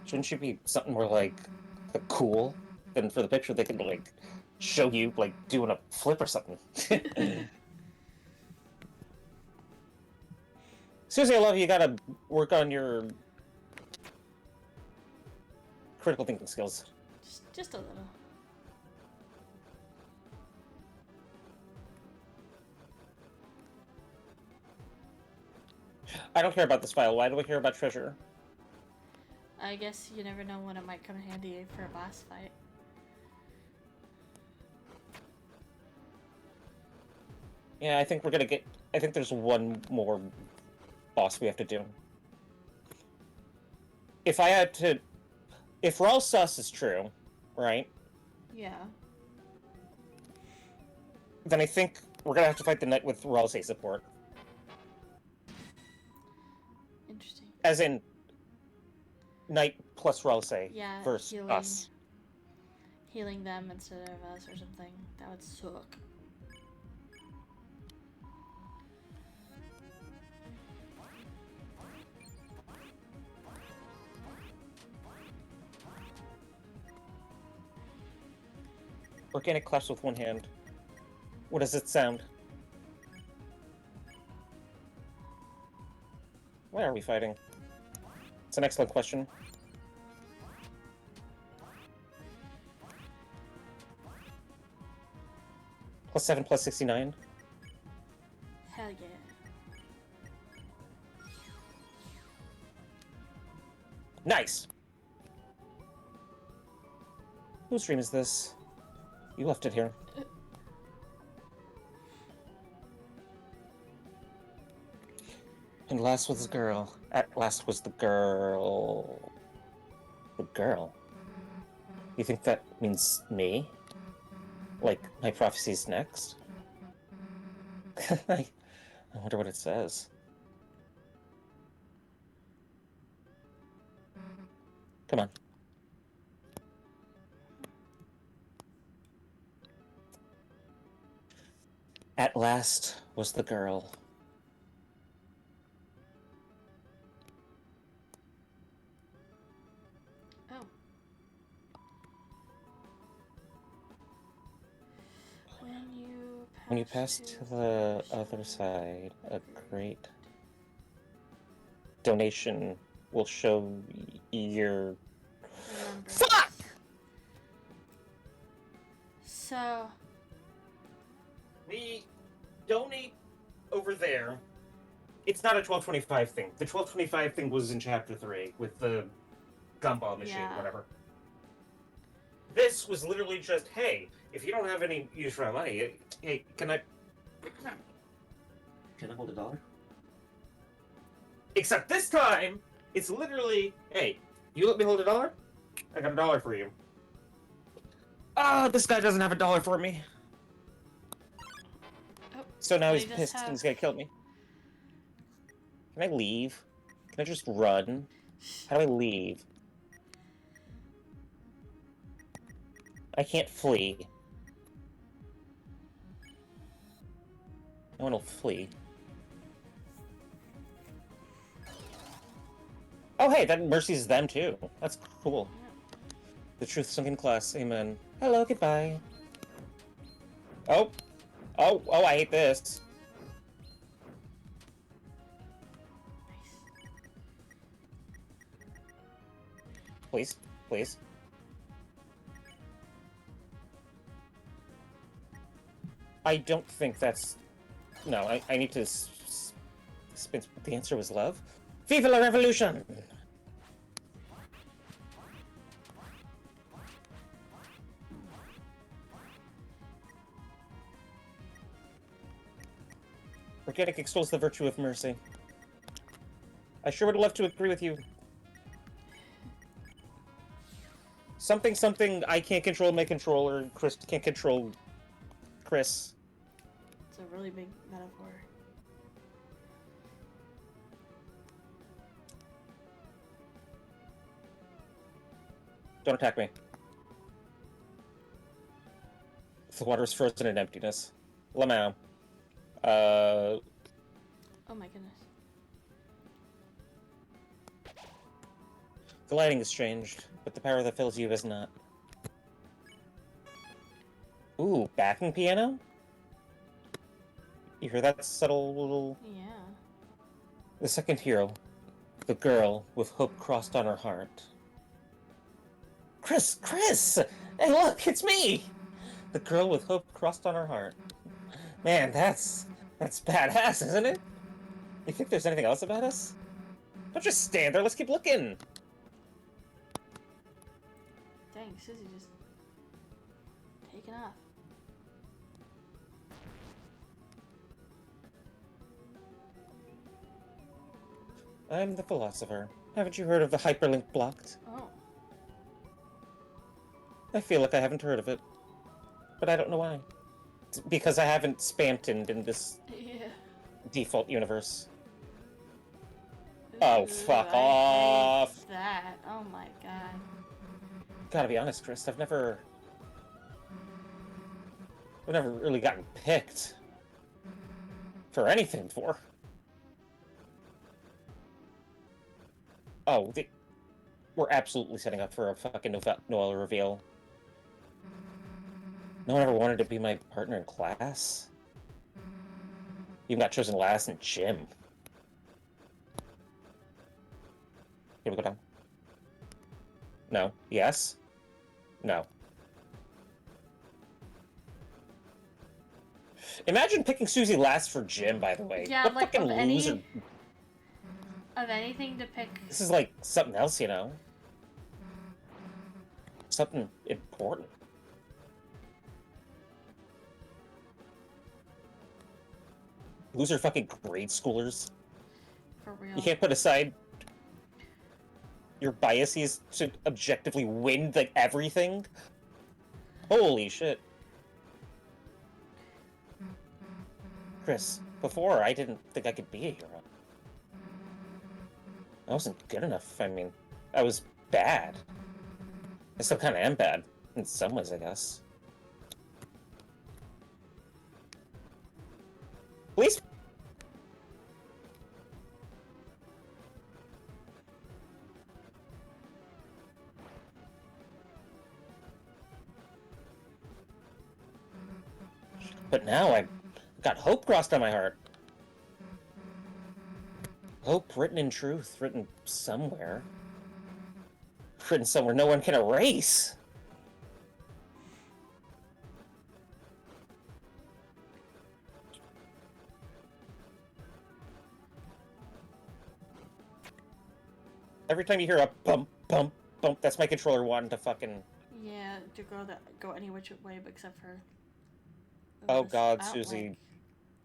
Shouldn't you be something more like cool? Then for the picture, they could like show you like doing a flip or something. Susie, I love you. You gotta work on your critical thinking skills. Just a little. I don't care about this file. Why do I care about treasure? I guess you never know when it might come in handy for a boss fight. Yeah, I think we're gonna get... I think there's one more boss we have to do. If I had to... If Raw Sus is true, right? Yeah. Then I think we're gonna have to fight the knight with Ralsei support. Interesting. As in... Knight plus Ralsei Yeah, versus us. Healing them instead of us or something. That would suck. Organic claps with one hand. What does it sound? Why are we fighting? It's an excellent question. +7 +69. Hell yeah. Nice! Whose dream is this? You left it here. And last was the girl. At last was the girl. The girl? You think that means me? Like, my prophecy's next? I wonder what it says. Come on. At last was the girl. Oh. When you pass to the other side, a great donation will show your... Fuck! So... We donate over there. It's not a 1225 thing. The 1225 thing was in Chapter 3 with the gumball machine, whatever. This was literally just, hey, if you don't have any use for my money, hey, can I hold $1? Except this time, it's literally, hey, you let me hold $1? I got $1 for you. Ah, this guy doesn't have $1 for me. Oh, so now he's pissed and he's gonna kill me. Can I leave? Can I just run? How do I leave? I can't flee. No one will flee. Oh hey, that mercies them too. That's cool. The truth sunk in class. Amen. Hello, goodbye. Oh. Oh, I hate this. Please, please. I don't think that's... No, I need to spin... The answer was love? Viva la revolution! Organic extols the virtue of mercy. I sure would love to agree with you. Something I can't control my controller. Chris can't control Chris. It's a really big metaphor. Don't attack me. The water is frozen in emptiness. Lamau. Oh my goodness. The lighting has changed, but the power that fills you has not. Ooh, backing piano? You hear that subtle little... Yeah. The second hero. The girl with hope crossed on her heart. Chris! Hey look, it's me! The girl with hope crossed on her heart. Man, that's badass, isn't it? You think there's anything else about us? Don't just stand there, let's keep looking! Dang, Susie just taken off. I'm the philosopher. Haven't you heard of the hyperlink blocked? Oh. I feel like I haven't heard of it. But I don't know why. It's because I haven't spammed in this default universe. Oh, fuck off! Hate that. Oh my god. Gotta be honest, Chris, I've never really gotten picked for anything before. Oh, we're absolutely setting up for a fucking Noel reveal. No one ever wanted to be my partner in class. Even got chosen last in gym. Here we go down. No. Yes? No. Imagine picking Susie last for gym, by the way. Yeah, what like, fucking loser... Of anything to pick... This is like something else, you know? Something important. Loser fucking grade schoolers. For real. You can't put aside your biases to objectively win, like, everything? Holy shit. Chris, before I didn't think I could be a hero. I wasn't good enough. I mean, I was bad. I still kind of am bad. In some ways, I guess. Please? But now I've got hope crossed on my heart. Hope written in truth, written somewhere. Written somewhere no one can erase. Every time you hear a bump, bump, bump, that's my controller wanting to fucking... Yeah, to go any which way but except for... Oh god, Susie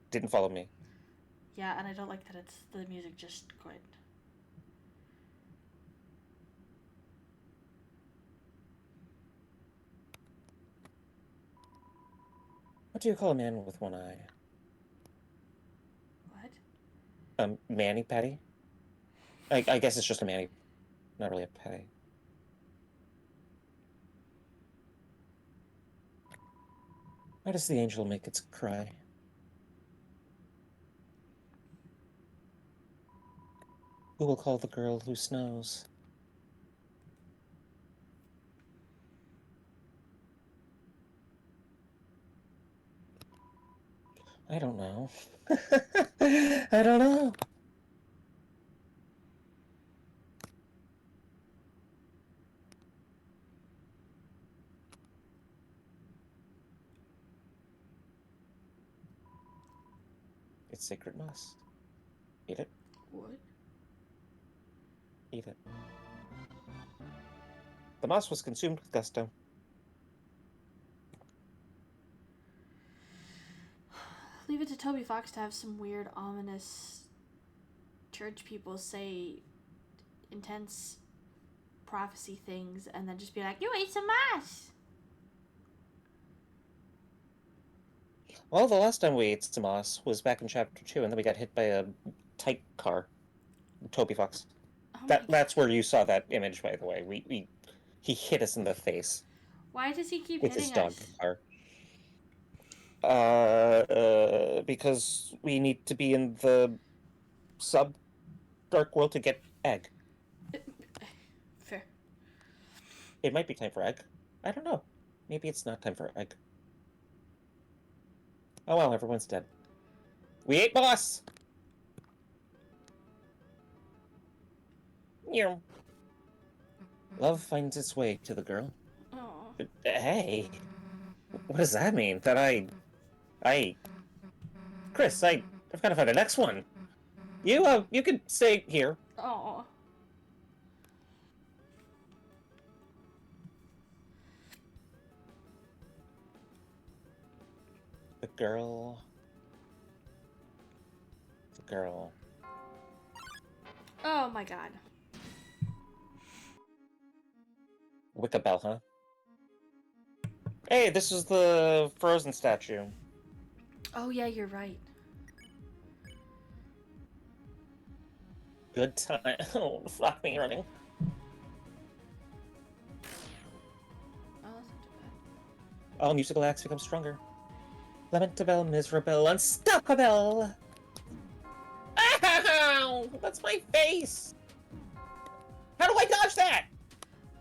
didn't follow me. Yeah, and I don't like that it's the music just quit. What do you call a man with one eye? What? Mani-pedi? I guess it's just a mani, not really a pedi. Why does the angel make its cry? Who will call the girl who snows? I don't know. I don't know. I It's sacred moss. Eat it. What? Eat it. The moss was consumed with gusto. Leave it to Toby Fox to have some weird, ominous church people say intense prophecy things and then just be like, you ate some moss! Well, the last time we ate some moss was back in chapter 2, and then we got hit by a type car. Toby Fox. Oh That's where you saw that image, by the way. He hit us in the face. Why does he keep with his hitting dog us? car. Because we need to be in the sub-dark world to get egg. Fair. It might be time for egg. I don't know. Maybe it's not time for egg. Oh well, everyone's dead. We ate boss! Meow. Love finds its way to the girl. Oh. Hey, what does that mean? That Chris, I've got to find the next one. You could stay here. Oh. The girl. Oh my god. Wicca Bell, huh? Hey, this is the frozen statue. Oh yeah, you're right. Good time. Oh, fuck me running. Oh, that's not too bad. All musical acts become stronger. Lamentable, miserable, unstoppable! Ow! That's my face! How do I dodge that?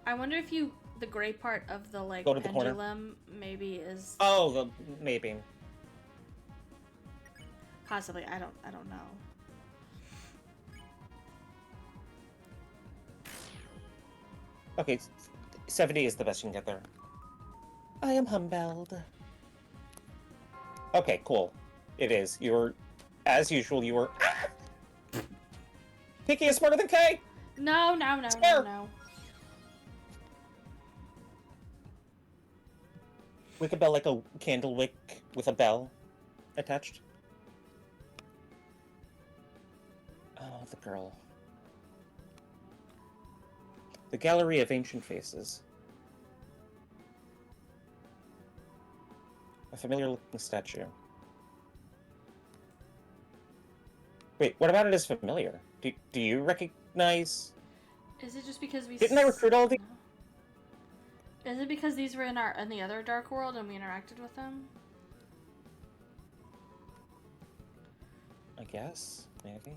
I wonder if the gray part of the like Go to the corner. pendulum maybe is Oh, maybe. possibly. I don't know. Okay, 70 is the best you can get there. I am humbled. Okay, cool. It is. As usual, you were... Kiki is smarter than Kay! No. Wick a bell like a candle wick with a bell attached. Oh, the girl. The Gallery of Ancient Faces. A familiar-looking statue. Wait, what about it is familiar? Do you recognize... Is it just because we Didn't I recruit all these? Is it because these were in the other dark world and we interacted with them? I guess, maybe.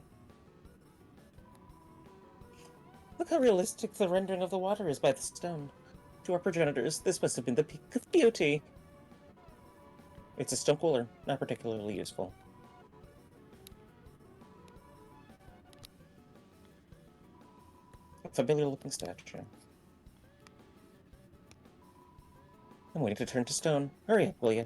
Look how realistic the rendering of the water is by the stone. To our progenitors, this must have been the peak of beauty. It's a stone cooler, not particularly useful. A familiar-looking statue. I'm waiting to turn to stone. Hurry up, will you?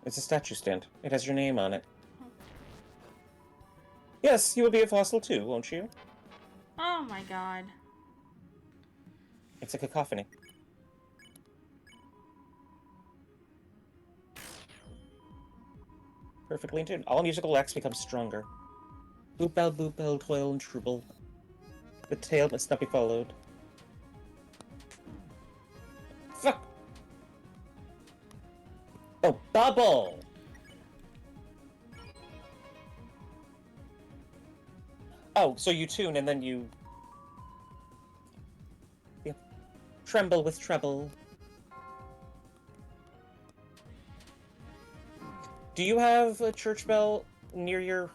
It's a statue stand. It has your name on it. Yes, you will be a fossil too, won't you? Oh my god. It's a cacophony. Perfectly in tune. All musical acts become stronger. Boop bell, toil and trouble. The tale must not be followed. Fuck! Oh, bubble! Oh, so you tune and then you... Yeah. Tremble with treble. Do you have a church bell near your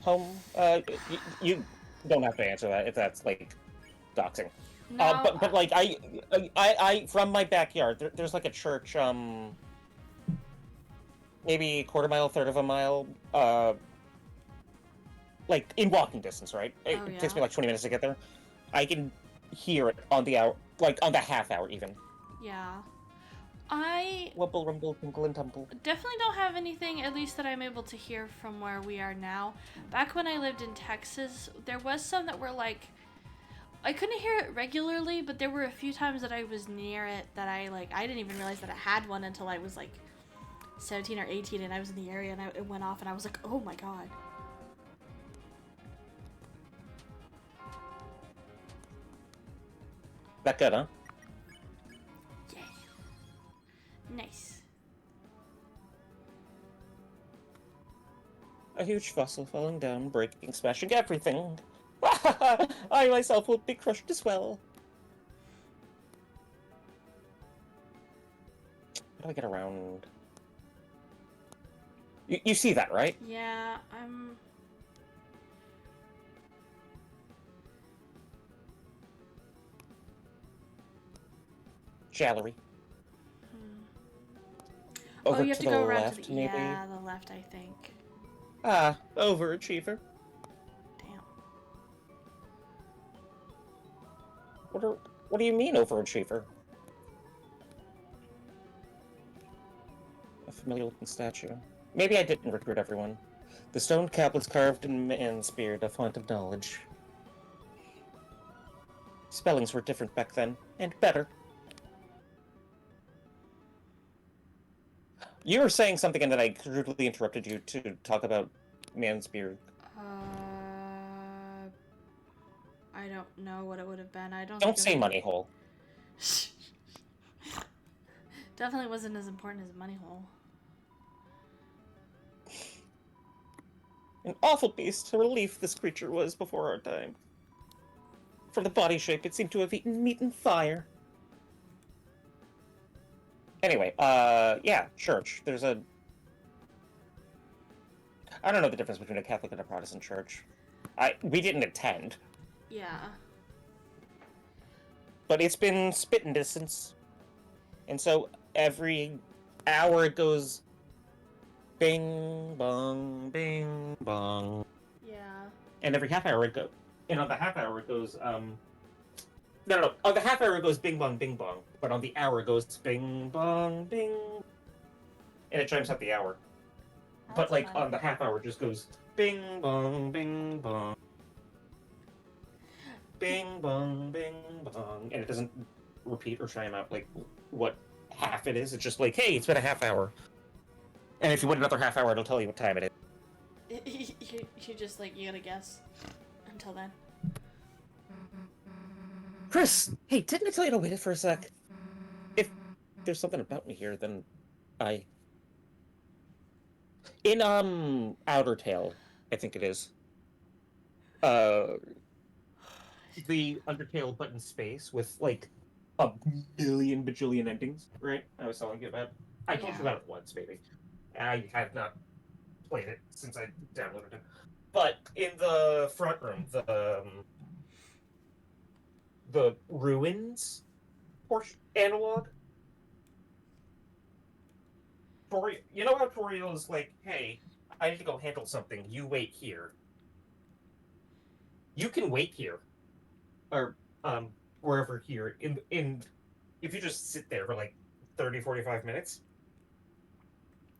home? You don't have to answer that if that's, like, doxing. No, but like, I from my backyard, there's like a church, maybe a quarter mile, third of a mile, like, in walking distance, right? It takes me like 20 minutes to get there. I can hear it on the hour, like, on the half hour, even. Yeah. I Wubble, rumble, tinkle, and tumble. definitely don't have anything, at least that I'm able to hear from where we are now. Back when I lived in Texas, there was some that were like, I couldn't hear it regularly, but there were a few times that I was near it that I didn't even realize that I had one until I was like 17 or 18 and I was in the area and it went off and I was like, oh my god. That good, huh? Yeah. Nice. A huge fossil falling down, breaking, smashing everything. I myself will be crushed as well. How do I get around? You see that, right? Yeah, I'm... Gallery. Oh, Over you have to to the go around left, to the... maybe? Yeah, the left, I think. Ah, overachiever. Damn. What do you mean, overachiever? A familiar looking statue. Maybe I didn't recruit everyone. The stone tablets carved in man's beard, a font of knowledge. Spellings were different back then, and better. You were saying something and then I rudely interrupted you to talk about man's beard. I don't know what it would have been. I don't Don't think it say was... money hole. Definitely wasn't as important as Money Hole. An awful beast, a relief this creature was before our time. From the body shape, it seemed to have eaten meat and fire. Anyway, yeah, church. There's a... I don't know the difference between a Catholic and a Protestant church. We didn't attend. Yeah. But it's been spitting distance. And so every hour it goes bing, bong, bing, bong. Yeah. And every half hour it goes... And on the half hour it goes, No. On the half hour it goes bing, bong, bing, bong. But on the hour it goes bing, bong, bing. And it chimes out the hour. But, like, fun. on the half hour it just goes bing, bong, bing, bong. Bing, bong, bing, bong. And it doesn't repeat or chime out, like, what half it is. It's just like, hey, it's been a half hour. And if you wait another half hour, it'll tell you what time it is. You just, like, you gotta guess until then. Chris! Hey, didn't I tell you to wait for a sec? If there's something about me here, then I... In, Outer Tale, I think it is. The Undertale button space with, like, a million bajillion endings, right? I was telling you about. I told you about it once, maybe. I have not played it since I downloaded it. But in the front room, the ruins portion analog. You know how Toriel is like, hey, I need to go handle something. You wait here. You can wait here, or wherever here in if you just sit there for like 30, 45 minutes.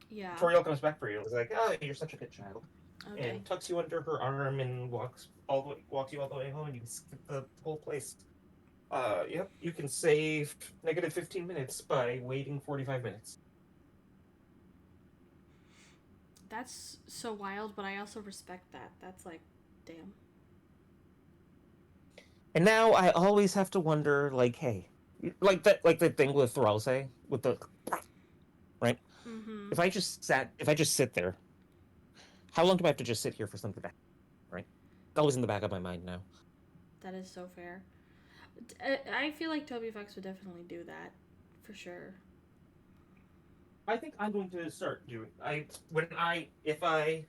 Yeah. Toriel comes back for you. It's like, oh, you're such a good child, Okay. and tucks you under her arm and walks you all the way home, and you can skip the whole place. Yep, you can save negative 15 minutes by waiting 45 minutes. That's so wild, but I also respect that. That's like, damn. And now I always have to wonder, like, hey, like the thing with Thralse, with the right. Mm-hmm. If I just sit there, how long do I have to just sit here for something to happen? Right? It's always in the back of my mind now. That is so fair. I feel like Toby Fox would definitely do that, for sure. I think I'm going to start doing. If I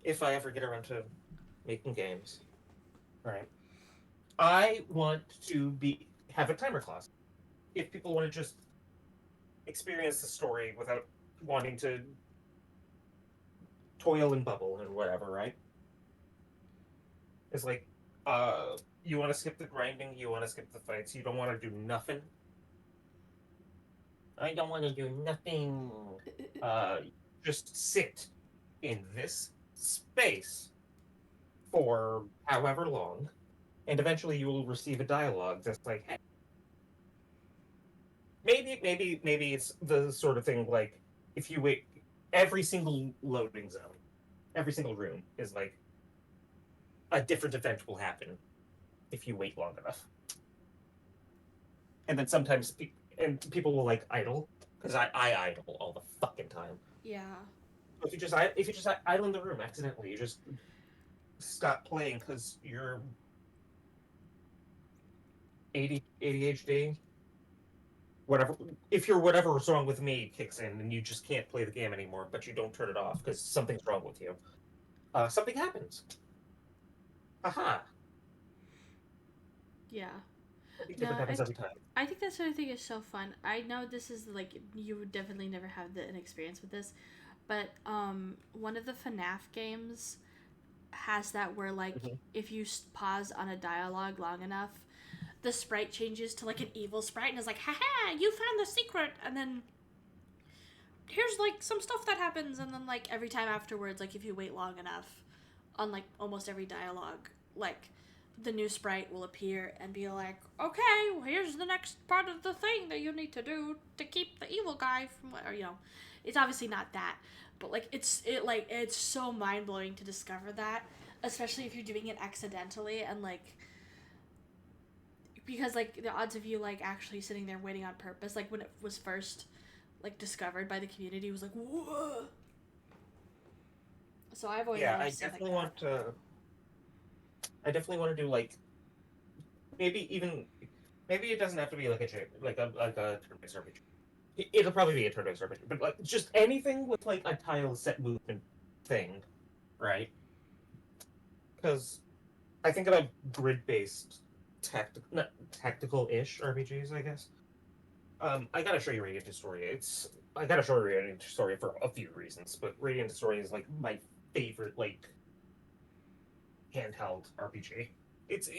ever get around to making games, right? I want to have a timer class. If people want to just experience the story without wanting to toil and bubble and whatever, right? It's like, you want to skip the grinding, you want to skip the fights, you don't want to do nothing. I don't want to do nothing. Just sit in this space for however long, and eventually you will receive a dialogue that's like, hey, maybe it's the sort of thing like if you wait, every single loading zone, every single room is like a different event will happen if you wait long enough, and then sometimes people will like idle because I idle all the fucking time. Yeah. If you just idle in the room accidentally, you just stop playing because you're ADHD, whatever. If you're whatever's wrong with me kicks in and you just can't play the game anymore, but you don't turn it off because something's wrong with you, something happens. Aha! Yeah. Something No, different happens every time. I think that sort of thing is so fun. I know this is like you would definitely never have an experience with this, but one of the FNAF games has that where like Mm-hmm. if you pause on a dialogue long enough, the sprite changes to like an evil sprite and is like, haha, you found the secret, and then here's like some stuff that happens, and then like every time afterwards, like if you wait long enough, on like almost every dialogue, like the new sprite will appear and be like, okay, well, here's the next part of the thing that you need to do to keep the evil guy from, or it's obviously not that, but like it's so mind blowing to discover that, especially if you're doing it accidentally and like because like the odds of you like actually sitting there waiting on purpose, like when it was first like discovered by the community, was like whoa. So I've always Yeah, loved stuff like that. I definitely want to do like maybe even maybe it doesn't have to be like a turn-based RPG. It'll probably be a turn-based RPG, but like just anything with like a tile set movement thing, right? Because I think about grid-based tactical-ish RPGs, I guess. I gotta show you Radiant Historia. I gotta show you Radiant Historia for a few reasons, but Radiant Historia is like my favorite like handheld RPG. It's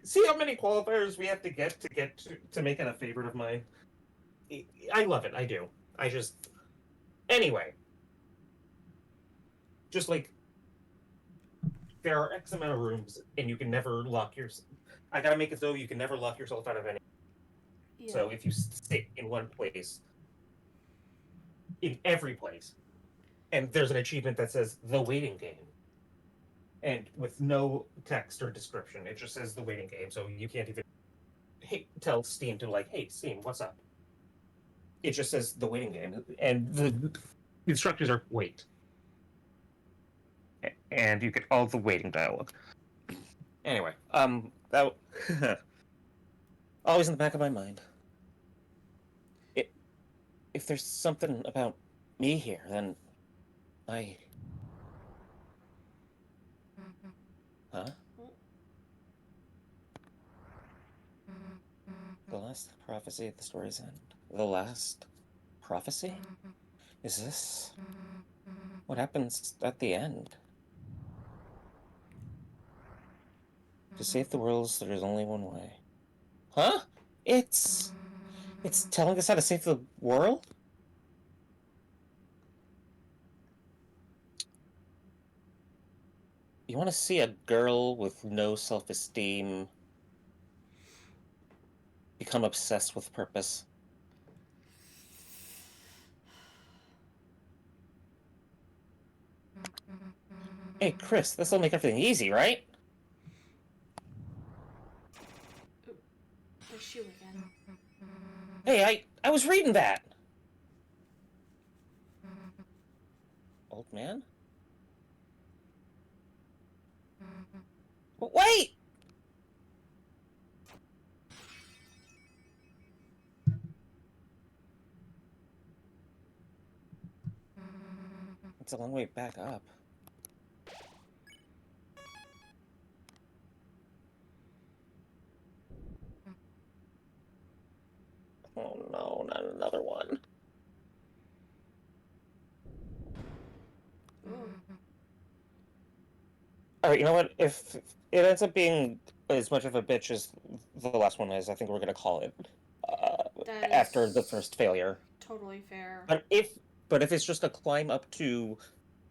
see how many qualifiers we have to make it a favorite of mine. I love it. I do. I just anyway, just like there are X amount of rooms, and you can never lock your. I gotta make it so you can never lock yourself out of any. Yeah. So if you sit in one place, in every place, and there's an achievement that says the waiting game, and with no text or description, it just says the waiting game. So you can't even tell Steam to like, hey Steam, what's up? It just says the waiting game, and the instructions are wait, and you get all the waiting dialogue. Anyway, that always in the back of my mind. It, if there's something about me here, then I. Huh? The last prophecy at the story's end. The last prophecy? Is this what happens at the end? To save the world, there is only one way. Huh? It's it's telling us how to save the world? You want to see a girl with no self-esteem become obsessed with purpose? Hey, Chris, this'll make everything easy, right? The shoe again. Hey, I was reading that. Old man? Wait! It's a long way back up. Oh no, not another one. Alright, you know what? If it ends up being as much of a bitch as the last one is, I think we're gonna call it. That after the is first failure. totally fair. But if it's just a climb up to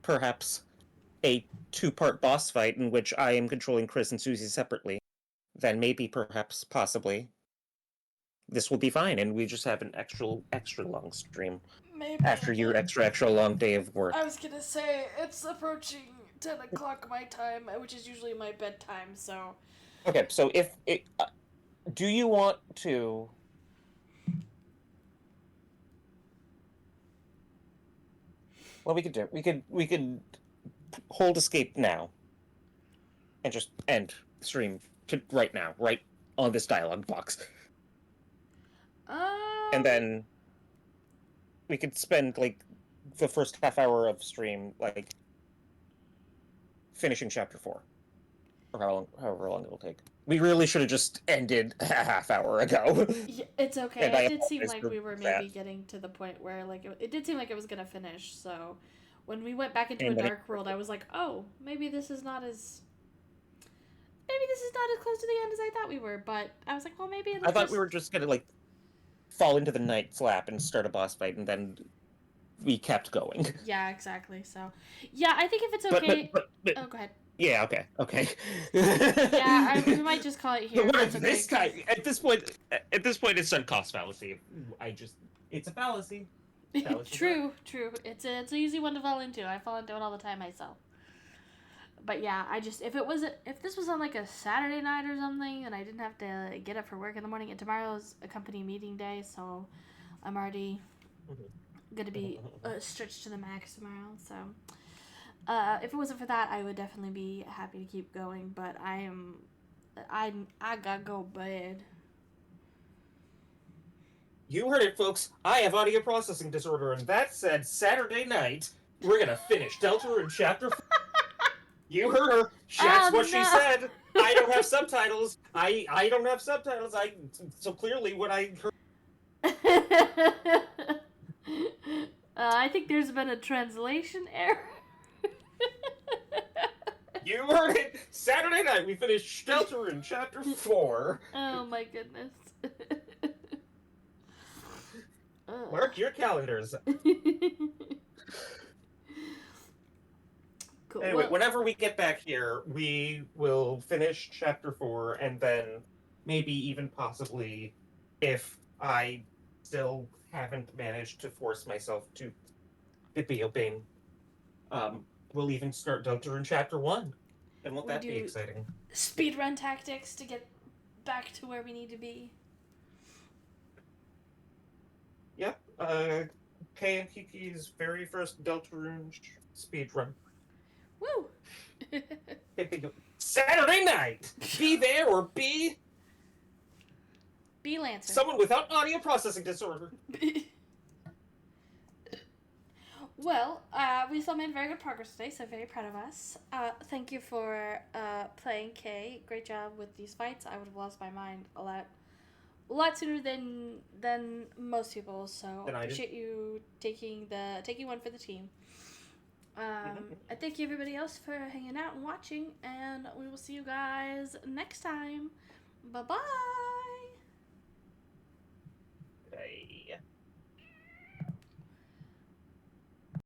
perhaps a two-part boss fight in which I am controlling Chris and Susie separately, then maybe, perhaps, possibly, this will be fine, and we just have an extra long stream Maybe. after your extra long day of work. I was gonna say, it's approaching 10 o'clock my time, which is usually my bedtime, so. Okay, so do you want to? Well, we could hold escape now, and just end the stream right now, right on this dialogue box, and then we could spend like the first half hour of stream like finishing chapter 4, or however long it'll take. We really should have just ended a half hour ago. Yeah, it's okay. And I It did seem apologize like for we were maybe that. getting to the point where, like, it did seem like it was gonna finish, so when we went back into a And then dark world, I was like, oh, maybe this is not as. Maybe this is not as close to the end as I thought we were, but I was like, well, maybe it'll I thought just. we were just gonna like fall into the night's lap and start a boss fight, and then we kept going. Yeah, exactly. So, yeah, I think if it's But okay. but Oh, go ahead. yeah, okay. Yeah, we might just call it here. But what If if that's this okay. guy at this point it's a cost fallacy. It's a fallacy. True. It's an easy one to fall into. I fall into it all the time myself. But yeah, if this was on like a Saturday night or something, and I didn't have to get up for work in the morning, and tomorrow's a company meeting day, so I'm already gonna be stretched to the max tomorrow. So if it wasn't for that, I would definitely be happy to keep going. But I gotta go bed. You heard it, folks. I have audio processing disorder, and that said, Saturday night we're gonna finish Deltarune chapter 4. You heard her. That's what she said. I don't have subtitles. I don't have subtitles. So clearly what I heard. I think there's been a translation error. You heard it. Saturday night we finished Deltarune chapter 4. Oh my goodness. Mark your calendars. Cool. Anyway, whenever we get back here, we will finish chapter 4, and then maybe even possibly, if I still haven't managed to force myself to be obeying, we'll even start Deltarune chapter 1. And won't that be exciting? Speedrun tactics to get back to where we need to be. Yep. Kay and Kiki's very first Deltarune speedrun. Woo! Saturday night! Be there or be Lancer. Someone without audio processing disorder. Well, we still made very good progress today, so very proud of us. Thank you for playing, Kay. Great job with these fights. I would have lost my mind a lot sooner than most people. So I appreciate you taking one for the team. I thank you everybody else for hanging out and watching, and we will see you guys next time. Bye bye.